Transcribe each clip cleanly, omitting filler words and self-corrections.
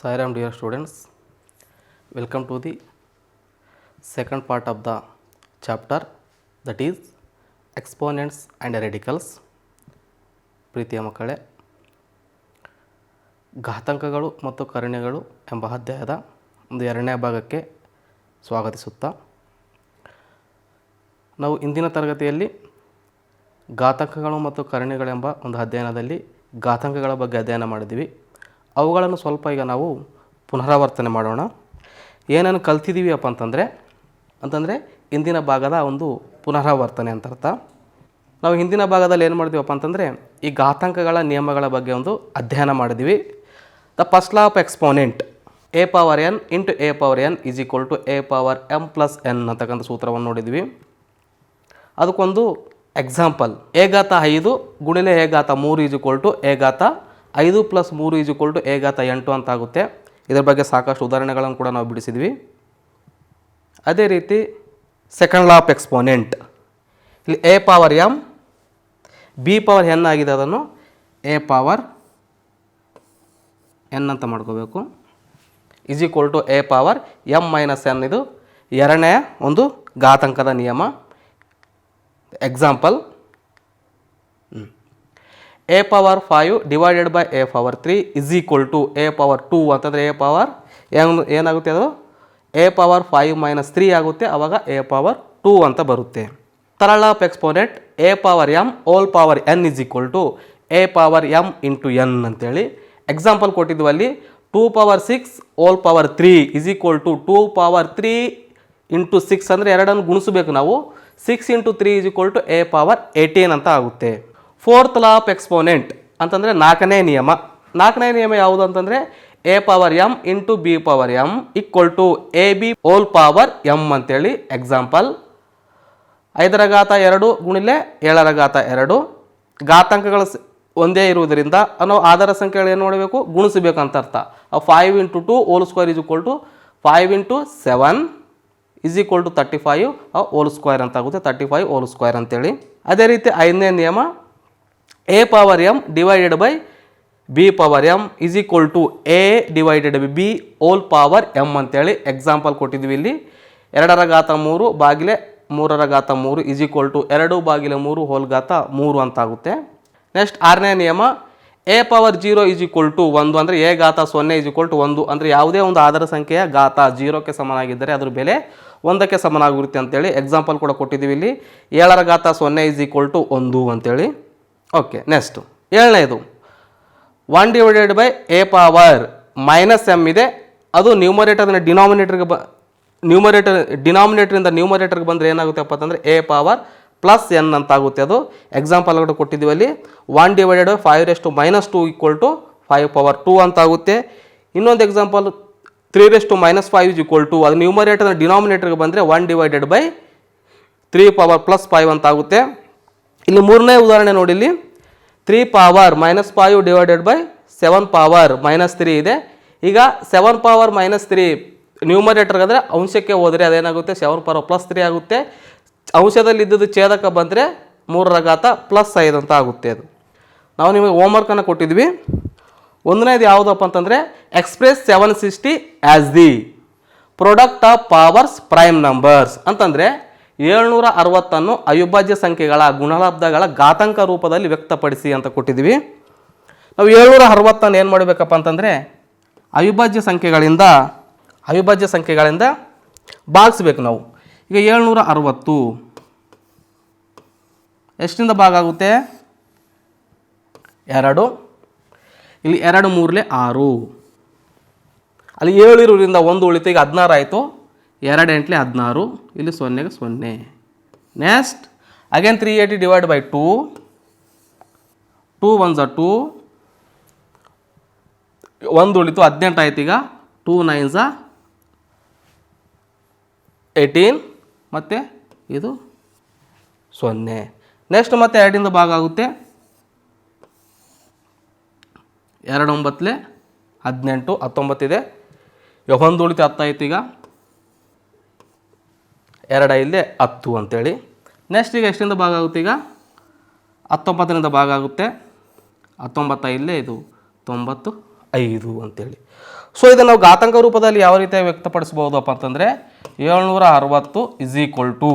Sairam dear students, welcome to the second part of the chapter, that is exponents and radicals. ಪ್ರೀತಿಯ ಮಕ್ಕಳೇ, ಘಾತಾಂಕಗಳು ಮತ್ತು ಕರ್ಣಗಳು ಎಂಬ ಅಧ್ಯಾಯದ ಒಂದು ಎರಡನೇ ಭಾಗಕ್ಕೆ ಸ್ವಾಗತಿಸುತ್ತಾ, ನಾವು ಇಂದಿನ ತರಗತಿಯಲ್ಲಿ ಘಾತಾಂಕಗಳು ಮತ್ತು ಕರ್ಣಗಳೆಂಬ ಒಂದು ಅಧ್ಯಯನದಲ್ಲಿ ಘಾತಾಂಕಗಳ ಬಗ್ಗೆ ಅಧ್ಯಯನ ಮಾಡಿದ್ದೀವಿ. ಅವುಗಳನ್ನು ಸ್ವಲ್ಪ ಈಗ ನಾವು ಪುನರಾವರ್ತನೆ ಮಾಡೋಣ. ಏನನ್ನು ಕಲ್ತಿದ್ದೀವಿ ಅಂತಂದರೆ ಇಂದಿನ ಭಾಗದ ಒಂದು ಪುನರಾವರ್ತನೆ ಅಂತ ಅರ್ಥ. ನಾವು ಹಿಂದಿನ ಭಾಗದಲ್ಲಿ ಏನು ಮಾಡಿದ್ದೀವಪ್ಪ ಅಂತಂದರೆ ಈ ಘಾತಾಂಕಗಳ ನಿಯಮಗಳ ಬಗ್ಗೆ ಒಂದು ಅಧ್ಯಯನ ಮಾಡಿದ್ದೀವಿ. The first law of exponent a power n into a power n is equal to a power m plus n ಅಂತಕ್ಕಂಥ ಸೂತ್ರವನ್ನು ನೋಡಿದ್ವಿ. ಅದಕ್ಕೊಂದು ಎಕ್ಸಾಂಪಲ್, a ಘಾತ 5 ಗುಣಿಲೆ a ಘಾತ 3 ಈಸ್ ಈಕ್ವಲ್ ಟು a ಘಾತ 5 plus 3 is equal to a ಘಾತ 8 ಅಂತ ಆಗುತ್ತೆ. ಇದರ ಬಗ್ಗೆ ಸಾಕಷ್ಟು ಉದಾಹರಣೆಗಳನ್ನು ಕೂಡ ನಾವು ಬಿಡಿಸಿದ್ವಿ. ಅದೇ ರೀತಿ ಸೆಕೆಂಡ್ ಲಾ ಆಫ್ ಎಕ್ಸ್ಪೋನೆಂಟ್, ಇಲ್ಲಿ a power m b power n ಆಗಿದೆ, ಅದನ್ನು a ಪವರ್ n ಅಂತ ಮಾಡ್ಕೋಬೇಕು, is equal to a power m minus n. ಇದು ಎರಡನೇ ಒಂದು ಘಾತಾಂಕದ ನಿಯಮ. Example, a power 5 divided by a power 3 is equal to a power 2 ಅಂತಂದರೆ a ಪವರ್ ಏನಾಗುತ್ತೆ, ಅದು a ಪವರ್ 5 ಮೈನಸ್ 3 ಆಗುತ್ತೆ, ಆವಾಗ a ಪವರ್ 2 ಅಂತ ಬರುತ್ತೆ. Third law of exponent a power m whole power n is equal to a power m into n ಅಂತೇಳಿ example ಕೊಟ್ಟಿದ್ವಲ್ಲಿ. 2 power 6 whole power 3 is equal to 2 power 3 into 6 ಅಂದರೆ ಎರಡನ್ನು ಗುಣಿಸಬೇಕು ನಾವು. 6 into 3 is equal to a power 18 ಅಂತ ಆಗುತ್ತೆ. Fourth law of exponent ಅಂತಂದರೆ ನಾಲ್ಕನೇ ನಿಯಮ. ನಾಲ್ಕನೇ ನಿಯಮ ಯಾವುದು ಅಂತಂದರೆ a power m into b power m equal to A B whole power m ಅಂತೇಳಿ ಎಕ್ಸಾಂಪಲ್. 5ರ ಘಾತ 2 ಗುಣಿಲೆ 7ರ ಘಾತ 2 ಘಾತಾಂಕಗಳು ಒಂದೇ ಇರುವುದರಿಂದ ನಾವು ಆಧಾರ ಸಂಖ್ಯೆಗಳು ಏನು ಮಾಡಬೇಕು, ಗುಣಿಸಬೇಕು ಅಂತ ಅರ್ಥ. 5 into 2 whole square is equal to 5 into 7 is equal to 35 whole square ಅಂತ ಆಗುತ್ತೆ, 35 ಓಲ್ ಸ್ಕ್ವೇರ್ ಅಂತೇಳಿ. ಅದೇ ರೀತಿ 5ನೇ ನಿಯಮ a power m divided by b power m is equal to a divided by b whole power m ಅಂತೇಳಿ example ಕೊಟ್ಟಿದ್ವಿ. ಇಲ್ಲಿ 2ರ ಘಾತ 3 ಬಾಗಿಲೆ 3ರ ಘಾತ 3 ಇಸ್ ಈಕ್ವಲ್ ಟು 2 ಬಾಗಿಲೆ 3 ಹೋಲ್ ಘಾತ 3 ಅಂತ ಆಗುತ್ತೆ. ನೆಕ್ಸ್ಟ್ 6ನೇ ನಿಯಮ a power 0 is equal to 1 ಅಂದರೆ a ಘಾತ 0 ಇಸ್ ಈಕ್ವಲ್ ಟು 1 ಅಂದರೆ ಯಾವುದೇ ಒಂದು ಆಧಾರ ಸಂಖ್ಯೆಯ ಘಾತ 0ಕ್ಕೆ ಸಮನಾಗಿದ್ದರೆ ಅದ್ರ ಬೆಲೆ 1ಕ್ಕೆ ಸಮನಾಗಿರುತ್ತೆ ಅಂತೇಳಿ ಎಕ್ಸಾಂಪಲ್ ಕೂಡ ಕೊಟ್ಟಿದ್ದೀವಿ. ಇಲ್ಲಿ 7ರ ಘಾತ 0 ಇಸ್ ಈಕ್ವಲ್ ಟು 1 ಅಂತೇಳಿ. ಓಕೆ, ನೆಕ್ಸ್ಟು 7ನೇದು 1 divided by a power minus m ಇದೆ, ಅದು ನ್ಯೂಮರೇಟರ್ನ ಡಿನಾಮಿನೇಟರಿಂದ ನ್ಯೂಮರೇಟರ್ಗೆ ಬಂದರೆ ಏನಾಗುತ್ತೆಪ್ಪ ಅಂತಂದರೆ a ಪವರ್ ಪ್ಲಸ್ n ಅಂತ ಆಗುತ್ತೆ. ಅದು ಎಕ್ಸಾಂಪಲ್ ಕೂಡ ಕೊಟ್ಟಿದ್ದೀವಿ ಅಲ್ಲಿ. 1 divided by 5⁻² equal to 5 power 2 ಅಂತ ಆಗುತ್ತೆ. ಇನ್ನೊಂದು ಎಕ್ಸಾಂಪಲ್ 3⁻5 ಇಸ್ ಈಕ್ವಲ್ ಟು, ಅದು ನ್ಯೂಮರೇಟರ್ನ ಡಿನಾಮಿನೇಟರ್ಗೆ ಬಂದರೆ 1 ಡಿವೈಡೆಡ್ ಬೈ 3 ಪವರ್ ಪ್ಲಸ್ 5 ಅಂತ ಆಗುತ್ತೆ. ಇಲ್ಲಿ 3ನೇ ಉದಾಹರಣೆ ನೋಡಿ, ಇಲ್ಲಿ 3 ಪವರ್ -5 ಡಿವೈಡೆಡ್ ಬೈ 7 ಪವರ್ -3 ಇದೆ. ಈಗ 7 ಪವರ್ -3 ನ್ಯೂಮರೇಟರ್ಗೆ ಅಂದರೆ ಅಂಶಕ್ಕೆ ಹೋದರೆ ಅದೇನಾಗುತ್ತೆ, 7 ಪವರ್ ಪ್ಲಸ್ 3 ಆಗುತ್ತೆ. ಅಂಶದಲ್ಲಿ ಇದ್ದದ್ದು ಛೇದಕ ಬಂದರೆ 3ರ ಘಾತ ಪ್ಲಸ್ 5 ಅಂತ ಆಗುತ್ತೆ. ಅದು ನಾವು ನಿಮಗೆ ಹೋಮ್ವರ್ಕನ್ನು ಕೊಟ್ಟಿದ್ವಿ. 1ನೇದು ಯಾವುದಪ್ಪ ಅಂತಂದರೆ express 760 as the product of powers prime numbers ಅಂತಂದರೆ 760 ಅವಿಭಾಜ್ಯ ಸಂಖ್ಯೆಗಳ ಗುಣಲಬ್ಧಗಳ ಘಾತಾಂಕ ರೂಪದಲ್ಲಿ ವ್ಯಕ್ತಪಡಿಸಿ ಅಂತ ಕೊಟ್ಟಿದ್ವಿ. ನಾವು 760 ಏನು ಮಾಡಬೇಕಪ್ಪ ಅಂತಂದರೆ ಅವಿಭಾಜ್ಯ ಸಂಖ್ಯೆಗಳಿಂದ ಭಾಗಿಸ್ಬೇಕು ನಾವು. ಈಗ 760 ಎಷ್ಟರಿಂದ ಭಾಗ ಆಗುತ್ತೆ, 2. ಇಲ್ಲಿ 2 3 6, ಅಲ್ಲಿ 7 ಇರೋದ್ರಿಂದ 1 ಉಳಿತು, ಈಗ 16 ಆಯಿತು. 2 8 16, ಇಲ್ಲಿ 0ಗೆ 0. ನೆಕ್ಸ್ಟ್ ಅಗೇನ್ 380 ಡಿವೈಡ್ ಬೈ 2, 2 1 2, 1 ಉಳಿತು 18 ಆಯ್ತು. ಈಗ 2 9 18 ಮತ್ತು ಇದು 0. ನೆಕ್ಸ್ಟ್ ಮತ್ತೆ 2ರಿಂದ ಭಾಗ ಆಗುತ್ತೆ, 2 9 18 19 ಇದೆ. 1 ಉಳಿತು 10 ಆಯ್ತು. ಈಗ 2 5 10 ಅಂತೇಳಿ. ನೆಕ್ಸ್ಟ್ ಈಗ ಎಷ್ಟರಿಂದ ಭಾಗ ಆಗುತ್ತೆ, ಈಗ 19ರಿಂದ ಭಾಗ ಆಗುತ್ತೆ, 19 5 ಇದು 95 ಅಂತೇಳಿ. ಸೊ ಇದನ್ನು ನಾವು ಘಾತಾಂಕ ರೂಪದಲ್ಲಿ ಯಾವ ರೀತಿಯಾಗಿ ವ್ಯಕ್ತಪಡಿಸ್ಬೋದಪ್ಪ ಅಂತಂದರೆ 760 ಇಸ್ ಈಕ್ವಲ್ ಟು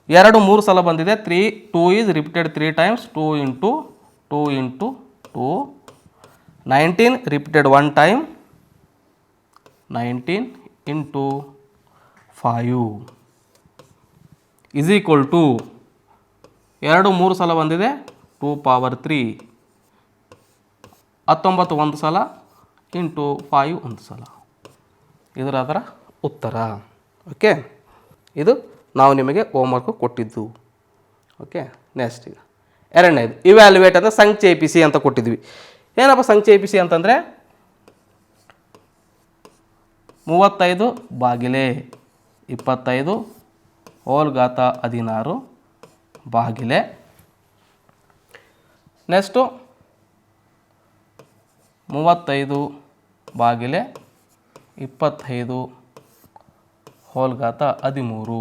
2 3 ಸಲ ಬಂದಿದೆ 2 is repeated 3 times 2 into 2 19 repeated 1 time 19 into 5 is equal to 2 3 ಸಲ ಬಂದಿದೆ 2 ಪವರ್ 3 19 ಒಂದು ಸಲ ಇಂಟು 5 ಒಂದು ಸಲ ಅದರ ಉತ್ತರ. ಓಕೆ, ಇದು ನಾವು ನಿಮಗೆ ಹೋಮ್ವರ್ಕು ಕೊಟ್ಟಿದ್ದು. ಓಕೆ, ನೆಕ್ಸ್ಟ್ ಈಗ ಎರಡನೇದು ಇವ್ಯಾಲ್ಯುವೇಟ್ ಅಂದರೆ ಸಂಕ್ಷೇಪಿಸಿ ಅಂತ ಕೊಟ್ಟಿದ್ವಿ. ಏನಪ್ಪ ಸಂಕ್ಷೇಪಿಸಿ ಅಂತಂದರೆ 35 ಭಾಗಿಲೆ 25 ಹೋಲ್ ಘಾತ 16 ಭಾಗಿಲೆ ನೆಕ್ಸ್ಟು 35 ಭಾಗಿಲೆ 25 ಹೋಲ್ ಘಾತ 13.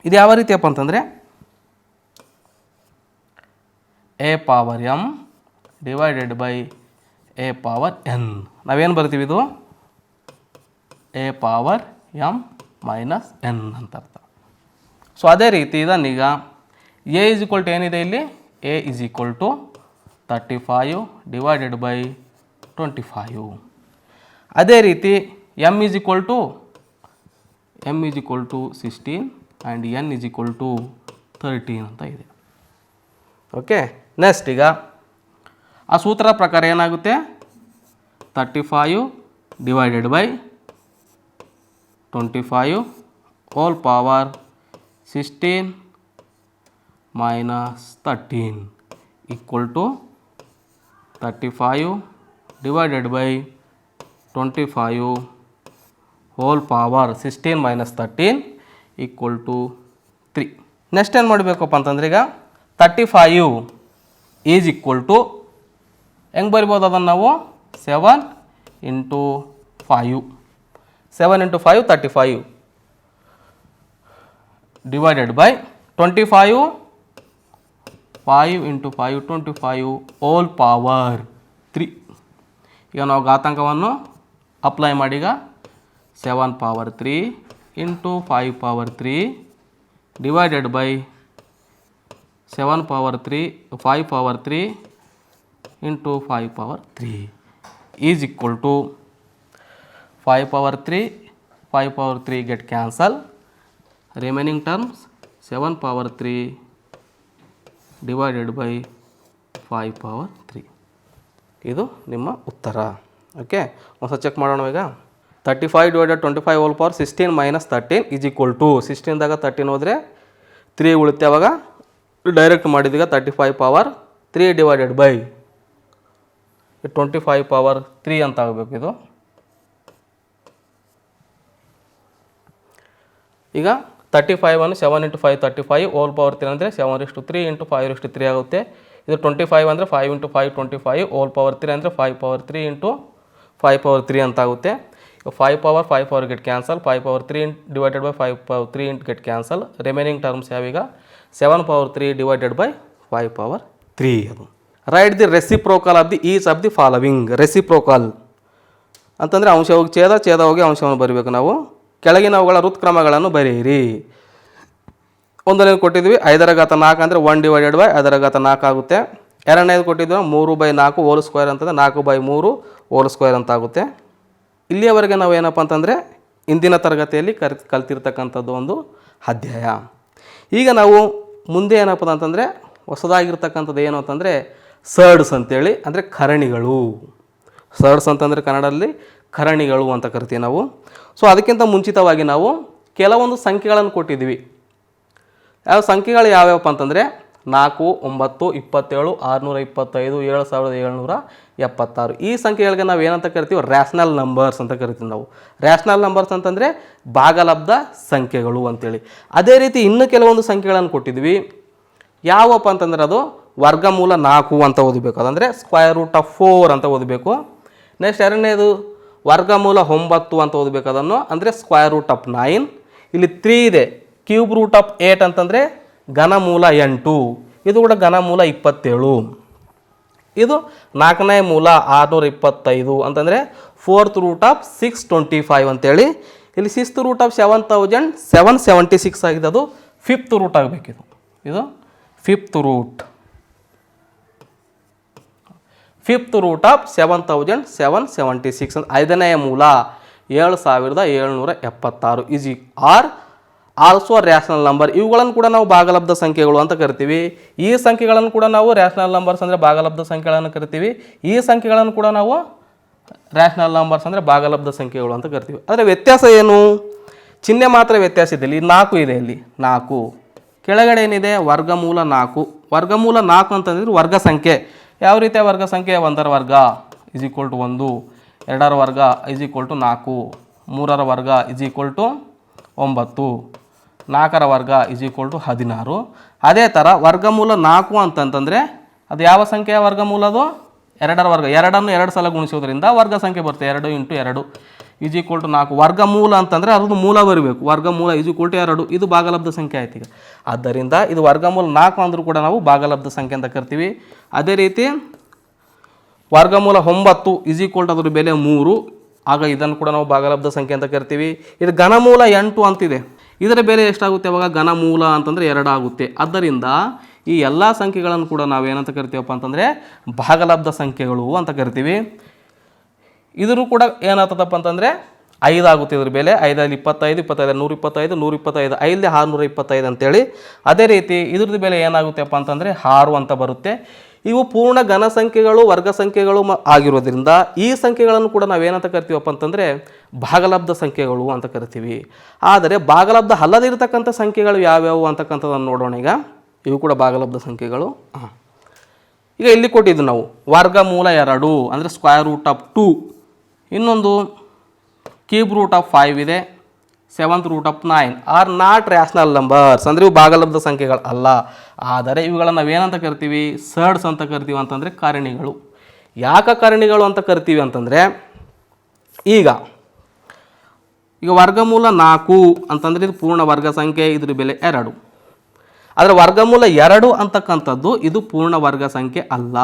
ಇದು ಯಾವ ರೀತಿಯಪ್ಪ ಅಂತಂದರೆ A power M divided by A power N. ನಾವೇನು ಬರ್ತೀವಿ ಇದು A power M minus N ಅಂತ ಅರ್ಥ. ಸೊ ಅದೇ ರೀತಿ ಇದನ್ನೀಗ ಎ ಇಸ್ ಈಕ್ವಲ್ ಟು ಏನಿದೆ ಇಲ್ಲಿ A is equal to 35 divided by 25. ಅದೇ ರೀತಿ M is equal to 16 and N is equal to 13 ಅಂತ ಇದೆ. ಓಕೆ, ನೆಕ್ಸ್ಟ್ ಈಗ ಆ ಸೂತ್ರದ ಪ್ರಕಾರ ಏನಾಗುತ್ತೆ 35 divided by 25 whole power 16 minus 13 equal to 35 divided by 25 whole power 16 minus 13 equal to 3. Next ಏನು ಮಾಡಬೇಕಪ್ಪ ಅಂತಂದ್ರೆ ಈಗ 35 ಈಸ್ ಈಕ್ವಲ್ ಟು ಹೆಂಗೆ ಬರಿಬೋದು ಅದನ್ನು ನಾವು 7 into 5 7 into 5 35 divided by 25 5 into 5 25 whole power 3. ಈಗ ನಾವು ಘಾತಾಂಕವನ್ನು ಅಪ್ಲೈ ಮಾಡೀಗ 7 power 3 into 5 power 3 divided by 7 power 3 5 power 3 into 5 power 3 is equal to 5 power 3 5 power 3 get cancel remaining terms 7 power 3 divided by 5 power 3. ಇದು ನಿಮ್ಮ ಉತ್ತರ. ಓಕೆ, ಒಂದು check ಮಾಡೋಣ ಈಗ 35 divided 25 whole power 16 minus 13 is equal to 16ದಾಗ 13 ಹೋದರೆ 3 ಉಳಿತೆ. ಅವಾಗ ಡೈರೆಕ್ಟ್ ಮಾಡಿದೀಗ 35 ಪವರ್ 3 ಡಿವೈಡೆಡ್ ಬೈ 25 ಪವರ್ 3 ಅಂತ ಆಗಬೇಕು. ಇದು ಈಗ 35 ಅನ್ನು 7 ಇಂಟು 5 35 ಹೋಲ್ ಪವರ್ 3 ಅಂದರೆ 7/3 ಇಂಟು 5/3 ಆಗುತ್ತೆ. ಇದು 25 ಅಂದರೆ 5 ಇಂಟು 5 25 ಹೋಲ್ ಪವರ್ 3 ಅಂದರೆ 5 ಪವರ್ 3 ಇಂಟು 5 ಪವರ್ 3 ಅಂತ ಆಗುತ್ತೆ. 5 power get cancel 5 power 3 divided by 5 power 3 into get cancel remaining terms ಯಾವೀಗ 7 ಪವರ್ 3 ಡಿವೈಡೆಡ್ ಬೈ 5 ಪವರ್ 3. ಅದು write the reciprocal of the each of the following. Reciprocal ಅಂತಂದರೆ ಅಂಶ ಹೋಗಿ ಛೇದ ಹೋಗಿ ಅಂಶವನ್ನು ಬರೀಬೇಕು. ನಾವು ಕೆಳಗಿನವುಗಳ ಋತ್ಕ್ರಮಗಳನ್ನು ಬರೆಯಿರಿ. ಒಂದನೇದು ಕೊಟ್ಟಿದ್ವಿ 5/4 ಅಂದರೆ 1 ಡಿವೈಡೆಡ್ ಬೈ 5/4 ಆಗುತ್ತೆ. ಎರಡನೇದು ಕೊಟ್ಟಿದ್ವಿ 3/4 ಹೋಲ್ ಸ್ಕ್ವೇರ್ ಅಂತಂದರೆ 4/3 ಹೋಲ್ ಸ್ಕ್ವೇರ್ ಅಂತ ಆಗುತ್ತೆ. ಇಲ್ಲಿಯವರೆಗೆ ನಾವು ಏನಪ್ಪ ಅಂತಂದರೆ ಇಂದಿನ ತರಗತಿಯಲ್ಲಿ ಕಲ್ತಿರ್ತಕ್ಕಂಥದ್ದು ಒಂದು ಅಧ್ಯಾಯ. ಈಗ ನಾವು ಮುಂದೆ ಏನಪ್ಪ ಅಂತಂದರೆ ಹೊಸದಾಗಿರ್ತಕ್ಕಂಥದ್ದು ಏನು ಅಂತಂದರೆ ಸರ್ಡ್ಸ್ ಅಂತೇಳಿ, ಅಂದರೆ ಕರಣಿಗಳು. ಸರ್ಡ್ಸ್ ಅಂತಂದರೆ ಕನ್ನಡದಲ್ಲಿ ಕರಣಿಗಳು ಅಂತ ಕರಿತೀವಿ ನಾವು. ಸೊ ಅದಕ್ಕಿಂತ ಮುಂಚಿತವಾಗಿ ನಾವು ಕೆಲವೊಂದು ಸಂಖ್ಯೆಗಳನ್ನು ಕೊಟ್ಟಿದ್ವಿ. ಯಾವ ಸಂಖ್ಯೆಗಳು ಯಾವ್ಯಾವಪ್ಪ ಅಂತಂದರೆ 4 9 27 625 7776. ಈ ಸಂಖ್ಯೆಗಳಿಗೆ ನಾವು ಏನಂತ ಕರಿತೀವಿ ರ್ಯಾಷನಲ್ ನಂಬರ್ಸ್ ಅಂತ ಕರಿತೀವಿ ನಾವು. ರ್ಯಾಷನಲ್ ನಂಬರ್ಸ್ ಅಂತಂದರೆ ಭಾಗಲಬ್ಧ ಸಂಖ್ಯೆಗಳು ಅಂತೇಳಿ. ಅದೇ ರೀತಿ ಇನ್ನು ಕೆಲವೊಂದು ಸಂಖ್ಯೆಗಳನ್ನು ಕೊಟ್ಟಿದ್ವಿ. ಯಾವಪ್ಪ ಅಂತಂದರೆ ಅದು ವರ್ಗಮೂಲ 4 ಅಂತ ಓದಬೇಕು, ಅದಂದರೆ √4 ಅಂತ ಓದಬೇಕು. ನೆಕ್ಸ್ಟ್ ಎರಡನೇದು ವರ್ಗಮೂಲ 9 ಅಂತ ಓದಬೇಕು, ಅದನ್ನು ಅಂದರೆ √9. ಇಲ್ಲಿ 3 ಇದೆ, √8 ಅಂತಂದರೆ ಘನಮೂಲ 8, ಇದು ಕೂಡ ಘನಮೂಲ 27. ಇದು 4ನೇ ಮೂಲ 625 ಅಂತಂದರೆ 4th ರೂಟ್ ಆಫ್ 625 ಅಂತೇಳಿ. ಇಲ್ಲಿ 6th ರೂಟ್ ಆಫ್ 7776 ಆಗಿದೆ, ಅದು 5th ರೂಟ್ ಆಗಬೇಕಿದು. ಇದು 5th ರೂಟ್ ಆಫ್ 7776 5ನೇ ಮೂಲ 7776 is are also rational number. ಇವುಗಳನ್ನು ಕೂಡ ನಾವು ಭಾಗಲಬ್ಧ ಸಂಖ್ಯೆಗಳು ಅಂತ ಕರಿತೀವಿ. ಈ ಸಂಖ್ಯೆಗಳನ್ನು ಕೂಡ ನಾವು ರ್ಯಾಷನಲ್ ನಂಬರ್ಸ್ ಅಂದರೆ ಭಾಗಲಬ್ಧ ಸಂಖ್ಯೆಗಳನ್ನು ಕರಿತೀವಿ. ಈ ಸಂಖ್ಯೆಗಳನ್ನು ಕೂಡ ನಾವು ರ್ಯಾಷನಲ್ ನಂಬರ್ಸ್ ಅಂದರೆ ಭಾಗಲಬ್ಧ ಸಂಖ್ಯೆಗಳು ಅಂತ ಕರಿತೀವಿ. ಆದರೆ ವ್ಯತ್ಯಾಸ ಏನು? ಚಿಹ್ನೆ ಮಾತ್ರ ವ್ಯತ್ಯಾಸ ಇದೆ. ಇಲ್ಲಿ 4 ಇದೆ, ಇಲ್ಲಿ 4 ಕೆಳಗಡೆ ಏನಿದೆ ವರ್ಗಮೂಲ 4. ವರ್ಗಮೂಲ 4 ಅಂತಂದ್ರೆ ವರ್ಗ ಸಂಖ್ಯೆ. ಯಾವ ರೀತಿಯ ವರ್ಗ ಸಂಖ್ಯೆ? 1ರ ವರ್ಗ ಇಸ್ ಈಕ್ವಲ್ ಟು 1, 2ರ ವರ್ಗ ಇಸ್ ಈಕ್ವಲ್ ಟು 4, 3ರ ವರ್ಗ ಇಸ್ ಈಕ್ವಲ್ ಟು 9, 4ರ ವರ್ಗ ಇಸ್ ಈಕ್ವಲ್ ಟು 16. ಅದೇ ಥರ ವರ್ಗಮೂಲ 4 ಅಂತಂತಂದರೆ ಅದು ಯಾವ ಸಂಖ್ಯೆಯ ವರ್ಗಮೂಲ? ಅದು 2ರ ವರ್ಗ. 2ಅನ್ನು 2 ಸಲ ಗುಣಿಸೋದ್ರಿಂದ ವರ್ಗ ಸಂಖ್ಯೆ ಬರುತ್ತೆ. 2 × 2 ಇಸ್ ಈಕ್ವಲ್ ಟು 4. ವರ್ಗಮೂಲ ಅಂತಂದರೆ ಅದ್ರದ್ದು ಮೂಲ ಬರಬೇಕು. ವರ್ಗಮೂಲ ಇಸ್ ಈಕ್ವಲ್ ಟು 2. ಇದು ಭಾಗಲಬ್ಧ ಸಂಖ್ಯೆ ಆಯ್ತು ಈಗ. ಆದ್ದರಿಂದ ಇದು ವರ್ಗಮೂಲ 4 ಅಂದರೂ ಕೂಡ ನಾವು ಭಾಗಲಬ್ಧ ಸಂಖ್ಯೆ ಅಂತ ಕರಿತೀವಿ. ಅದೇ ರೀತಿ ವರ್ಗಮೂಲ 9 ಇಸ್ ಈಕ್ವಲ್ ಟು ಅದ್ರ ಬೆಲೆ 3. ಆಗ ಇದನ್ನು ಕೂಡ ನಾವು ಭಾಗಲಬ್ಧ ಸಂಖ್ಯೆ ಅಂತ ಕರಿತೀವಿ. ಇದು ಘನಮೂಲ 8 ಅಂತಿದೆ. ಇದರ ಬೆಲೆ ಎಷ್ಟಾಗುತ್ತೆ ಅವಾಗ? ಘನಮೂಲ ಅಂತಂದರೆ 2 ಆಗುತ್ತೆ. ಆದ್ದರಿಂದ ಈ ಎಲ್ಲ ಸಂಖ್ಯೆಗಳನ್ನು ಕೂಡ ನಾವು ಏನಂತ ಕರಿತೀವಪ್ಪ ಅಂತಂದರೆ ಭಾಗಲಬ್ಧ ಸಂಖ್ಯೆಗಳು ಅಂತ ಕರಿತೀವಿ. ಇದರೂ ಕೂಡ ಏನಾಗ್ತದಪ್ಪ ಅಂತಂದರೆ 5 ಆಗುತ್ತೆ ಇದ್ರ ಬೆಲೆ. 5ರಲ್ಲಿ 25, 25 125, 125 5ಲ್ಲಿ 625 ಅಂತೇಳಿ. ಅದೇ ರೀತಿ ಇದ್ರದ್ದು ಬೆಲೆ ಏನಾಗುತ್ತೆಪ್ಪ ಅಂತಂದರೆ 6 ಅಂತ ಬರುತ್ತೆ. ಇವು ಪೂರ್ಣ ಘನ ಸಂಖ್ಯೆಗಳು, ವರ್ಗ ಸಂಖ್ಯೆಗಳು ಆಗಿರೋದ್ರಿಂದ ಈ ಸಂಖ್ಯೆಗಳನ್ನು ಕೂಡ ನಾವೇನಂತ ಕರಿತೀವಪ್ಪ ಅಂತಂದರೆ ಭಾಗಲಬ್ಧ ಸಂಖ್ಯೆಗಳು ಅಂತ ಕರಿತೀವಿ. ಆದರೆ ಭಾಗಲಬ್ಧ ಅಲ್ಲದಿರತಕ್ಕಂಥ ಸಂಖ್ಯೆಗಳು ಯಾವ್ಯಾವು ಅಂತಕ್ಕಂಥದ್ದನ್ನು ನೋಡೋಣ ಈಗ. ಇವು ಕೂಡ ಭಾಗಲಬ್ಧ ಸಂಖ್ಯೆಗಳು. ಈಗ ಇಲ್ಲಿ ಕೊಟ್ಟಿದ್ದು ನಾವು ವರ್ಗಮೂಲ 2 ಅಂದರೆ ಸ್ಕ್ವೇರ್ ರೂಟ್ ಆಫ್ 2, ಇನ್ನೊಂದು ಕ್ಯೂಬ್ ರೂಟ್ ಆಫ್ 5 ಇದೆ, 7th root of 9 are not rational numbers. ಅಂದರೆ ಇವು ಭಾಗಲಬ್ಧ ಸಂಖ್ಯೆಗಳು ಅಲ್ಲ. ಆದರೆ ಇವುಗಳನ್ನು ನಾವೇನಂತ ಕರಿತೀವಿ? ಸರ್ಡ್ಸ್ ಅಂತ ಕರಿತೀವಿ. ಅಂತಂದರೆ ಕಾರಣಿಗಳು. ಯಾಕೆ ಕಾರಣಿಗಳು ಅಂತ ಕರಿತೀವಿ ಅಂತಂದರೆ ಈಗ ವರ್ಗಮೂಲ 4 ಅಂತಂದರೆ ಇದು ಪೂರ್ಣ ವರ್ಗ ಸಂಖ್ಯೆ, ಇದ್ರ ಬೆಲೆ 2. ಆದರೆ ವರ್ಗಮೂಲ 2 ಅಂತಕ್ಕಂಥದ್ದು ಇದು ಪೂರ್ಣ ವರ್ಗ ಸಂಖ್ಯೆ ಅಲ್ಲ.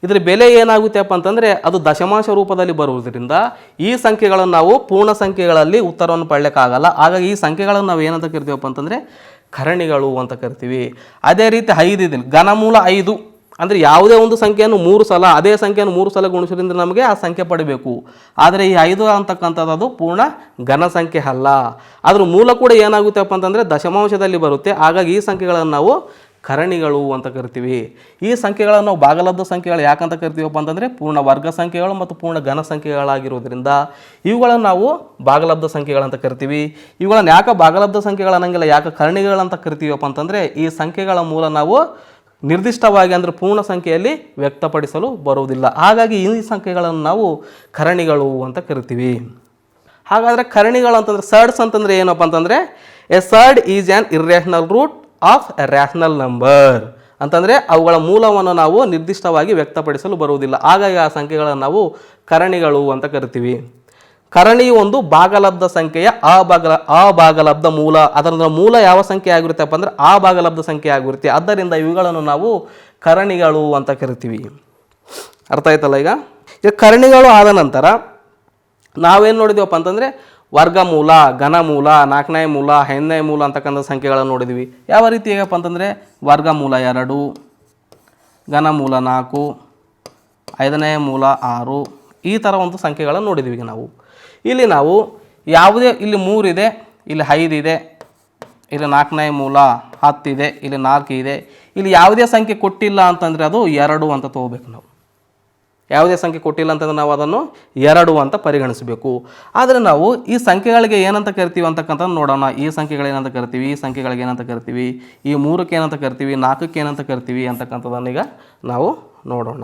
ಇದರ ಬೆಲೆ ಏನಾಗುತ್ತೆಪ್ಪ ಅಂತಂದರೆ ಅದು ದಶಮಾಂಶ ರೂಪದಲ್ಲಿ ಬರುವುದರಿಂದ ಈ ಸಂಖ್ಯೆಗಳನ್ನು ನಾವು ಪೂರ್ಣ ಸಂಖ್ಯೆಗಳಲ್ಲಿ ಉತ್ತರವನ್ನು ಪಡೆಯೋಕ್ಕಾಗಲ್ಲ. ಹಾಗಾಗಿ ಈ ಸಂಖ್ಯೆಗಳನ್ನು ನಾವು ಏನಂತ ಕರಿತೀವಪ್ಪ ಅಂತಂದರೆ ಕರಣಿಗಳು ಅಂತ ಕರಿತೀವಿ. ಅದೇ ರೀತಿ 5 ಇದೆ. ಘನಮೂಲ 5 ಅಂದರೆ ಯಾವುದೇ ಒಂದು ಸಂಖ್ಯೆಯನ್ನು 3 ಸಲ, ಅದೇ ಸಂಖ್ಯೆಯನ್ನು 3 ಸಲ ಗುಣಿಸೋದ್ರಿಂದ ನಮಗೆ ಆ ಸಂಖ್ಯೆ ಪಡಿಬೇಕು. ಆದರೆ ಈ 5 ಅಂತಕ್ಕಂಥದ್ದು ಅದು ಪೂರ್ಣ ಘನ ಸಂಖ್ಯೆ ಅಲ್ಲ. ಅದ್ರ ಮೂಲ ಕೂಡ ಏನಾಗುತ್ತೆಪ್ಪ ಅಂತಂದರೆ ದಶಮಾಂಶದಲ್ಲಿ ಬರುತ್ತೆ. ಹಾಗಾಗಿ ಈ ಸಂಖ್ಯೆಗಳನ್ನು ನಾವು ಕರಣಿಗಳು ಅಂತ ಕರಿತೀವಿ. ಈ ಸಂಖ್ಯೆಗಳನ್ನು ನಾವು ಭಾಗಲಬ್ಧ ಸಂಖ್ಯೆಗಳು ಯಾಕಂತ ಕರಿತೀವಪ್ಪ ಅಂತಂದರೆ ಪೂರ್ಣ ವರ್ಗ ಸಂಖ್ಯೆಗಳು ಮತ್ತು ಪೂರ್ಣ ಘನ ಸಂಖ್ಯೆಗಳಾಗಿರೋದ್ರಿಂದ ಇವುಗಳನ್ನು ನಾವು ಭಾಗಲಬ್ಧ ಸಂಖ್ಯೆಗಳಂತ ಕರಿತೀವಿ. ಇವುಗಳನ್ನು ಯಾಕೆ ಭಾಗಲಬ್ಧ ಸಂಖ್ಯೆಗಳು ಅನ್ನಂಗಿಲ್ಲ, ಯಾಕೆ ಕರಣಿಗಳಂತ ಕರಿತೀವಪ್ಪ ಅಂತಂದರೆ ಈ ಸಂಖ್ಯೆಗಳ ಮೂಲ ನಾವು ನಿರ್ದಿಷ್ಟವಾಗಿ ಅಂದರೆ ಪೂರ್ಣ ಸಂಖ್ಯೆಯಲ್ಲಿ ವ್ಯಕ್ತಪಡಿಸಲು ಬರುವುದಿಲ್ಲ. ಹಾಗಾಗಿ ಈ ಸಂಖ್ಯೆಗಳನ್ನು ನಾವು ಕರಣಿಗಳು ಅಂತ ಕರಿತೀವಿ. ಹಾಗಾದರೆ ಕರಣಿಗಳು ಅಂತಂದರೆ ಸರ್ಡ್ಸ್ ಅಂತಂದರೆ ಏನಪ್ಪ ಅಂತಂದರೆ a surd is an irrational root of a rational number ಅಂತಂದರೆ ಅವುಗಳ ಮೂಲವನ್ನು ನಾವು ನಿರ್ದಿಷ್ಟವಾಗಿ ವ್ಯಕ್ತಪಡಿಸಲು ಬರುವುದಿಲ್ಲ. ಹಾಗಾಗಿ ಆ ಸಂಖ್ಯೆಗಳನ್ನು ನಾವು ಕರಣಿಗಳು ಅಂತ ಕರಿತೀವಿ. ಕರಣಿ ಒಂದು ಭಾಗಲಬ್ಧ ಸಂಖ್ಯೆಯ ಅಭಾಗಲಬ್ಧ ಮೂಲ. ಅದರ ಮೂಲ ಯಾವ ಸಂಖ್ಯೆ ಆಗಿರುತ್ತಪ್ಪ ಅಂದರೆ ಆ ಭಾಗಲಬ್ಧ ಸಂಖ್ಯೆ ಆಗಿರುತ್ತೆ. ಆದ್ದರಿಂದ ಇವುಗಳನ್ನು ನಾವು ಕರಣಿಗಳು ಅಂತ ಕರಿತೀವಿ. ಅರ್ಥ ಆಯ್ತಲ್ಲ? ಈಗ ಕರಣಿಗಳು ಆದ ನಂತರ ನಾವೇನು ನೋಡಿದೀವಪ್ಪ ಅಂತಂದರೆ ವರ್ಗಮೂಲ, ಘನಮೂಲ, 4ನೇ ಮೂಲ, 5ನೇ ಮೂಲ ಅಂತಕ್ಕಂಥ ಸಂಖ್ಯೆಗಳನ್ನು ನೋಡಿದ್ವಿ. ಯಾವ ರೀತಿ ಹೇಗಪ್ಪ ಅಂತಂದರೆ ವರ್ಗಮೂಲ 2, ಘನಮೂಲ 4, 5ನೇ ಮೂಲ 6 ಈ ಥರ ಒಂದು ಸಂಖ್ಯೆಗಳನ್ನು ನೋಡಿದ್ವಿ. ಈಗ ನಾವು ಇಲ್ಲಿ ನಾವು ಯಾವುದೇ ಇಲ್ಲಿ 3 ಇದೆ, ಇಲ್ಲಿ 5 ಇದೆ, ಇಲ್ಲಿ 4ನೇ ಮೂಲ 10 ಇದೆ, ಇಲ್ಲಿ 4 ಇದೆ. ಇಲ್ಲಿ ಯಾವುದೇ ಸಂಖ್ಯೆ ಕೊಟ್ಟಿಲ್ಲ ಅಂತಂದರೆ ಅದು 2 ಅಂತ ತೊಗೋಬೇಕು. ನಾವು ಯಾವುದೇ ಸಂಖ್ಯೆ ಕೊಟ್ಟಿಲ್ಲ ಅಂತಂದ್ರೆ ನಾವು ಅದನ್ನು 2 ಅಂತ ಪರಿಗಣಿಸಬೇಕು. ಆದರೆ ನಾವು ಈ ಸಂಖ್ಯೆಗಳಿಗೆ ಏನಂತ ಕರಿತೀವಿ ಅಂತಕ್ಕಂಥದ್ದು ನೋಡೋಣ. ಈ ಸಂಖ್ಯೆಗಳೇನಂತ ಕರಿತೀವಿ, ಈ ಸಂಖ್ಯೆಗಳಿಗೆ ಏನಂತ ಕರಿತೀವಿ, ಈ 3ಕ್ಕೆ ಏನಂತ ಕರಿತೀವಿ, 4ಕ್ಕೆ ಏನಂತ ಕರಿತೀವಿ ಅಂತಕ್ಕಂಥದ್ದನ್ನು ಈಗ ನಾವು ನೋಡೋಣ.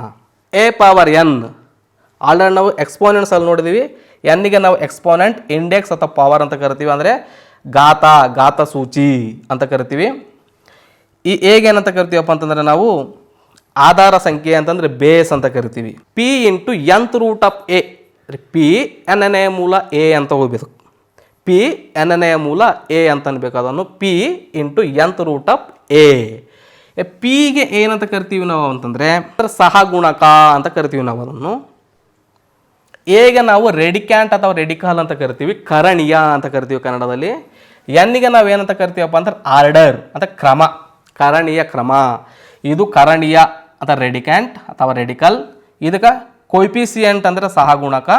a ಪವರ್ n ಆಲ್ರೆಡಿ ನಾವು ಎಕ್ಸ್ಪೋನೆಂಟ್ಸ್ ಅಲ್ಲಿ ನೋಡಿದ್ದೀವಿ. ಎನ್ನಿಗೆ ನಾವು ಎಕ್ಸ್ಪೋನೆಂಟ್, ಇಂಡೆಕ್ಸ್ ಅಥವಾ ಪವರ್ ಅಂತ ಕರಿತೀವಿ. ಅಂದರೆ ಘಾತ ಸೂಚಿ ಅಂತ ಕರಿತೀವಿ. ಈ ಎಗೆ ಏನಂತ ಕರಿತೀವಪ್ಪ ಅಂತಂದರೆ ನಾವು ಆಧಾರ ಸಂಖ್ಯೆ ಅಂತಂದರೆ ಬೇಸ್ ಅಂತ ಕರಿತೀವಿ. p into nth root of A, p nನೇ ಮೂಲ ಎ ಅಂತ ಹೋಗ್ಬೇಕು. p nನೇ ಮೂಲ ಎ ಅಂತ ಅನ್ಬೇಕು. ಅದನ್ನು p into nth root of A. ಪಿಗೆ ಏನಂತ ಕರಿತೀವಿ ನಾವು ಅಂತಂದರೆ ಸಹಗುಣಕ ಅಂತ ಕರಿತೀವಿ ನಾವು ಅದನ್ನು. ಎಗೆ ನಾವು ರೆಡಿಕ್ಯಾಂಟ್ ಅಥವಾ ರೆಡಿಕಾಲ್ ಅಂತ ಕರಿತೀವಿ, ಕರಣೀಯ ಅಂತ ಕರಿತೀವಿ ಕನ್ನಡದಲ್ಲಿ. ಎನ್ನಿಗೆ ನಾವು ಏನಂತ ಕರಿತೀವಪ್ಪ ಅಂದ್ರೆ ಆರ್ಡರ್ ಅಂತ, ಕ್ರಮ, ಕರಣೀಯ ಕ್ರಮ. ಇದು ಕರಣೀಯ ಅಥವಾ ರೆಡಿಕ್ಯಾಂಟ್ ಅಥವಾ ರೆಡಿಕಲ್. ಇದಕ್ಕೆ ಕೊಯ್ಪಿಸಿಯಂಟ್ ಅಂದರೆ ಸಹಗುಣಕ.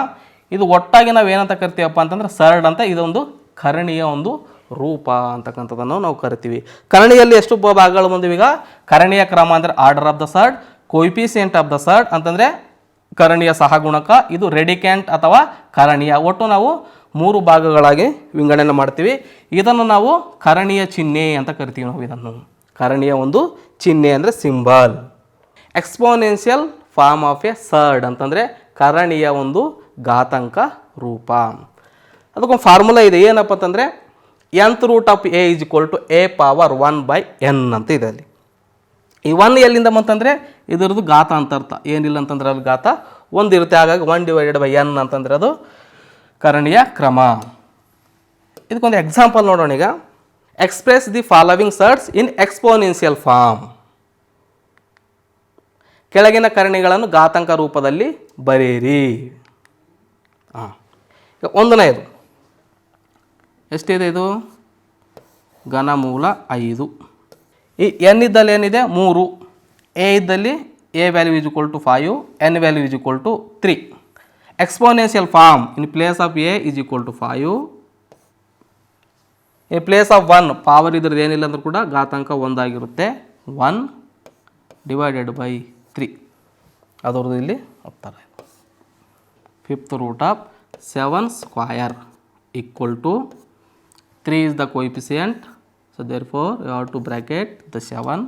ಇದು ಒಟ್ಟಾಗಿ ನಾವು ಏನಂತ ಕರಿತೀವಪ್ಪ ಅಂತಂದ್ರೆ ಸರ್ಡ್ ಅಂತ. ಇದೊಂದು ಕರಣೀಯ ಒಂದು ರೂಪ ಅಂತಕ್ಕಂಥದ್ದನ್ನು ನಾವು ಕರಿತೀವಿ. ಕರಣಿಯಲ್ಲಿ ಎಷ್ಟು ಭಾಗಗಳು ಬಂದಿವೆ ಈಗ? ಕರಣೀಯ ಕ್ರಮ ಅಂದರೆ order of the surd, coefficient of the surd ಅಂತಂದರೆ ಕರಣೀಯ ಸಹಗುಣಕ, ಇದು ರೆಡಿಕ್ಯಾಂಟ್ ಅಥವಾ ಕರಣೀಯ. ಒಟ್ಟು ನಾವು 3 ಭಾಗಗಳಾಗಿ ವಿಂಗಡಣೆ ಮಾಡ್ತೀವಿ. ಇದನ್ನು ನಾವು ಕರಣೀಯ ಚಿಹ್ನೆ ಅಂತ ಕರಿತೀವಿ. ನಾವು ಇದನ್ನು ಕರಣೀಯ ಒಂದು ಚಿಹ್ನೆ ಅಂದರೆ symbol. Exponential form of a surd ಅಂತಂದರೆ ಕರಣೀಯ ಒಂದು ಘಾತಾಂಕ ರೂಪ. ಅದಕ್ಕೊಂದು ಫಾರ್ಮುಲಾ ಇದೆ, ಏನಪ್ಪ ಅಂತಂದರೆ nth root of A is equal to A power 1/n ಅಂತ ಇದೆ. ಅಲ್ಲಿ ಈ 1 ಎಲ್ಲಿಂದ ಬಂತಂದರೆ ಇದರದ್ದು ಘಾತ ಅಂತ ಅರ್ಥ. ಏನಿಲ್ಲ ಅಂತಂದ್ರೆ ಅಲ್ಲಿ ಘಾತ 1 ಇರುತ್ತೆ. ಹಾಗಾಗಿ 1/n ಅಂತಂದರೆ ಅದು ಕರಣೀಯ ಕ್ರಮ. ಇದಕ್ಕೊಂದು ಎಕ್ಸಾಂಪಲ್ ನೋಡೋಣ ಈಗ. Express the following surds in exponential form. ಕೆಳಗಿನ ಕರಣಿಗಳನ್ನು ಘಾತಾಂಕ ರೂಪದಲ್ಲಿ ಬರೆಯಿರಿ. ಈಗ 1ನೇದು ಎಷ್ಟಿದೆ? ಇದು ಘನಮೂಲ 5. ಈ ಎನ್ ಇದ್ದಲ್ಲಿ ಏನಿದೆ? 3. ಎ ಇದ್ದಲ್ಲಿ A value is equal to 5, N value is equal to 3. Exponential form in place of A is equal to 5. In place of 1 power ಇದ್ರದ್ದು ಏನಿಲ್ಲ ಅಂದ್ರೂ ಕೂಡ ಘಾತಾಂಕ 1 ಆಗಿರುತ್ತೆ. 1/3 ಅದರದ್ದು ಇಲ್ಲಿ ಉತ್ತರ. 5th root of 7 square equal to 3 is the coefficient, so therefore you have to bracket the 7.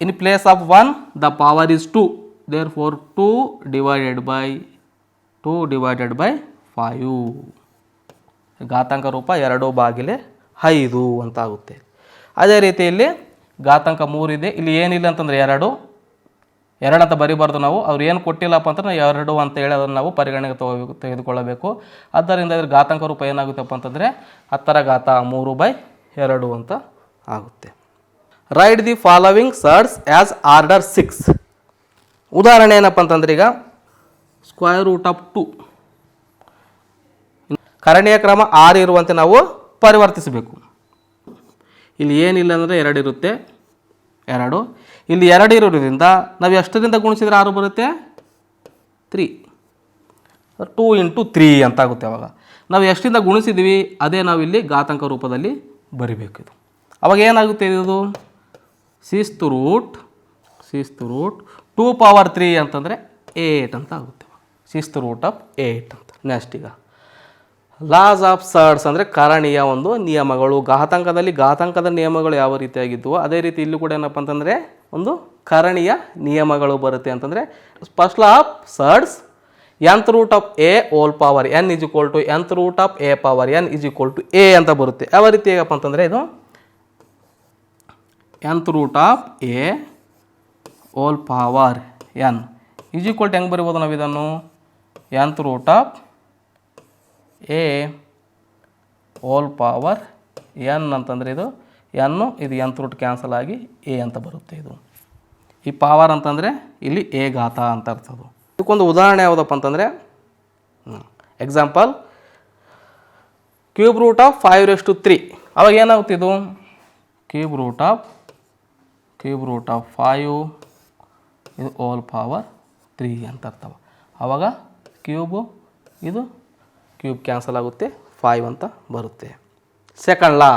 In place of 1 the power is 2, therefore 2 divided by 5. ಘಾತಾಂಕ ರೂಪ 2/5 ಅಂತ ಆಗುತ್ತೆ. ಅದೇ ರೀತಿಯಲ್ಲಿ ಘಾತಾಂಕ 3 ಇದೆ. ಇಲ್ಲಿ ಏನಿಲ್ಲ ಅಂತಂದರೆ 2 ಅಂತ ಬರಿಬಾರ್ದು ನಾವು. ಅವ್ರು ಏನು ಕೊಟ್ಟಿಲ್ಲಪ್ಪ ಅಂತಂದ್ರೆ 2 ಅಂತ ಹೇಳಿ ಅದನ್ನು ನಾವು ಪರಿಗಣನೆಗೆ ತೆಗೆದುಕೊಳ್ಳಬೇಕು. ಆದ್ದರಿಂದ ಇದ್ರ ಘಾತಾಂಕ ರೂಪ ಏನಾಗುತ್ತಪ್ಪ ಅಂತಂದರೆ 10⁻3/2 ಅಂತ ಆಗುತ್ತೆ. Write the following surds as order 6. ಉದಾಹರಣೆ ಏನಪ್ಪ ಅಂತಂದ್ರೆ ಈಗ ಸ್ಕ್ವೇರ್ ರೂಟ್ ಆಫ್ 2 ಕರಣೀಯ ಕ್ರಮ 6 ಇರುವಂತೆ ನಾವು ಪರಿವರ್ತಿಸಬೇಕು. ಇಲ್ಲಿ ಏನಿಲ್ಲ ಅಂದರೆ 2 ಇರುತ್ತೆ, 2. ಇಲ್ಲಿ 2 ಇರೋದ್ರಿಂದ ನಾವು ಎಷ್ಟರಿಂದ ಗುಣಿಸಿದ್ರೆ 6 ಬರುತ್ತೆ? 3. 2 × 3 ಅಂತ ಆಗುತ್ತೆ. ಅವಾಗ ನಾವು ಎಷ್ಟಿಂದ ಗುಣಿಸಿದ್ವಿ ಅದೇ ನಾವು ಇಲ್ಲಿ ಘಾತಾಂಕ ರೂಪದಲ್ಲಿ ಬರಿಬೇಕು. ಇದು ಅವಾಗ ಏನಾಗುತ್ತೆ? ಇದು 6th ರೂಟ್ 2/3 ಅಂತಂದರೆ 8 ಅಂತ ಆಗುತ್ತೆ. 6th ರೂಟ್ ಆಫ್ 8 ಅಂತ. ನೆಕ್ಸ್ಟ್ ಈಗ ಲಾಸ್ ಆಫ್ ಸರ್ಡ್ಸ್ ಅಂದರೆ ಕರಣೀಯ ಒಂದು ನಿಯಮಗಳು. ಘಾತಾಂಕದ ನಿಯಮಗಳು ಯಾವ ರೀತಿಯಾಗಿದ್ದವು ಅದೇ ರೀತಿ ಇಲ್ಲಿ ಕೂಡ ಏನಪ್ಪ ಅಂತಂದರೆ ಒಂದು ಕರಣೀಯ ನಿಯಮಗಳು ಬರುತ್ತೆ ಅಂತಂದರೆ first law of surds nth root of a whole power n is equal to nth root of a power n is equal to a ಅಂತ ಬರುತ್ತೆ. ಯಾವ ರೀತಿ ಹೇಗಪ್ಪ ಅಂತಂದರೆ ಇದು nth root of a whole power n is equal to ಹೆಂಗೆ ಬರಿಬೋದು ನಾವು ಇದನ್ನು? nth root of a whole power n ಅಂತಂದರೆ ಇದು ಇದು nth ರೂಟ್ ಕ್ಯಾನ್ಸಲ್ ಆಗಿ ಎ ಅಂತ ಬರುತ್ತೆ. ಇದು ಈ ಪವರ್ ಅಂತಂದರೆ ಇಲ್ಲಿ ಎ ಘಾತ ಅಂತ ಅರ್ಥದು. ಇದಕ್ಕೊಂದು ಉದಾಹರಣೆ ಯಾವುದಪ್ಪ ಅಂತಂದರೆ ಎಕ್ಸಾಂಪಲ್ ಕ್ಯೂಬ್ ರೂಟ್ ಆಫ್ 5/3. ಅವಾಗ ಏನಾಗುತ್ತೆ? ಇದು ಕ್ಯೂಬ್ ರೂಟ್ ಆಫ್ 5 ಇದು ಹೋಲ್ ಪವರ್ 3 ಅಂತ ಅರ್ಥವ. ಆವಾಗ ಇದು ಕ್ಯೂಬ್ ಕ್ಯಾನ್ಸಲ್ ಆಗುತ್ತೆ, 5 ಅಂತ ಬರುತ್ತೆ. Second law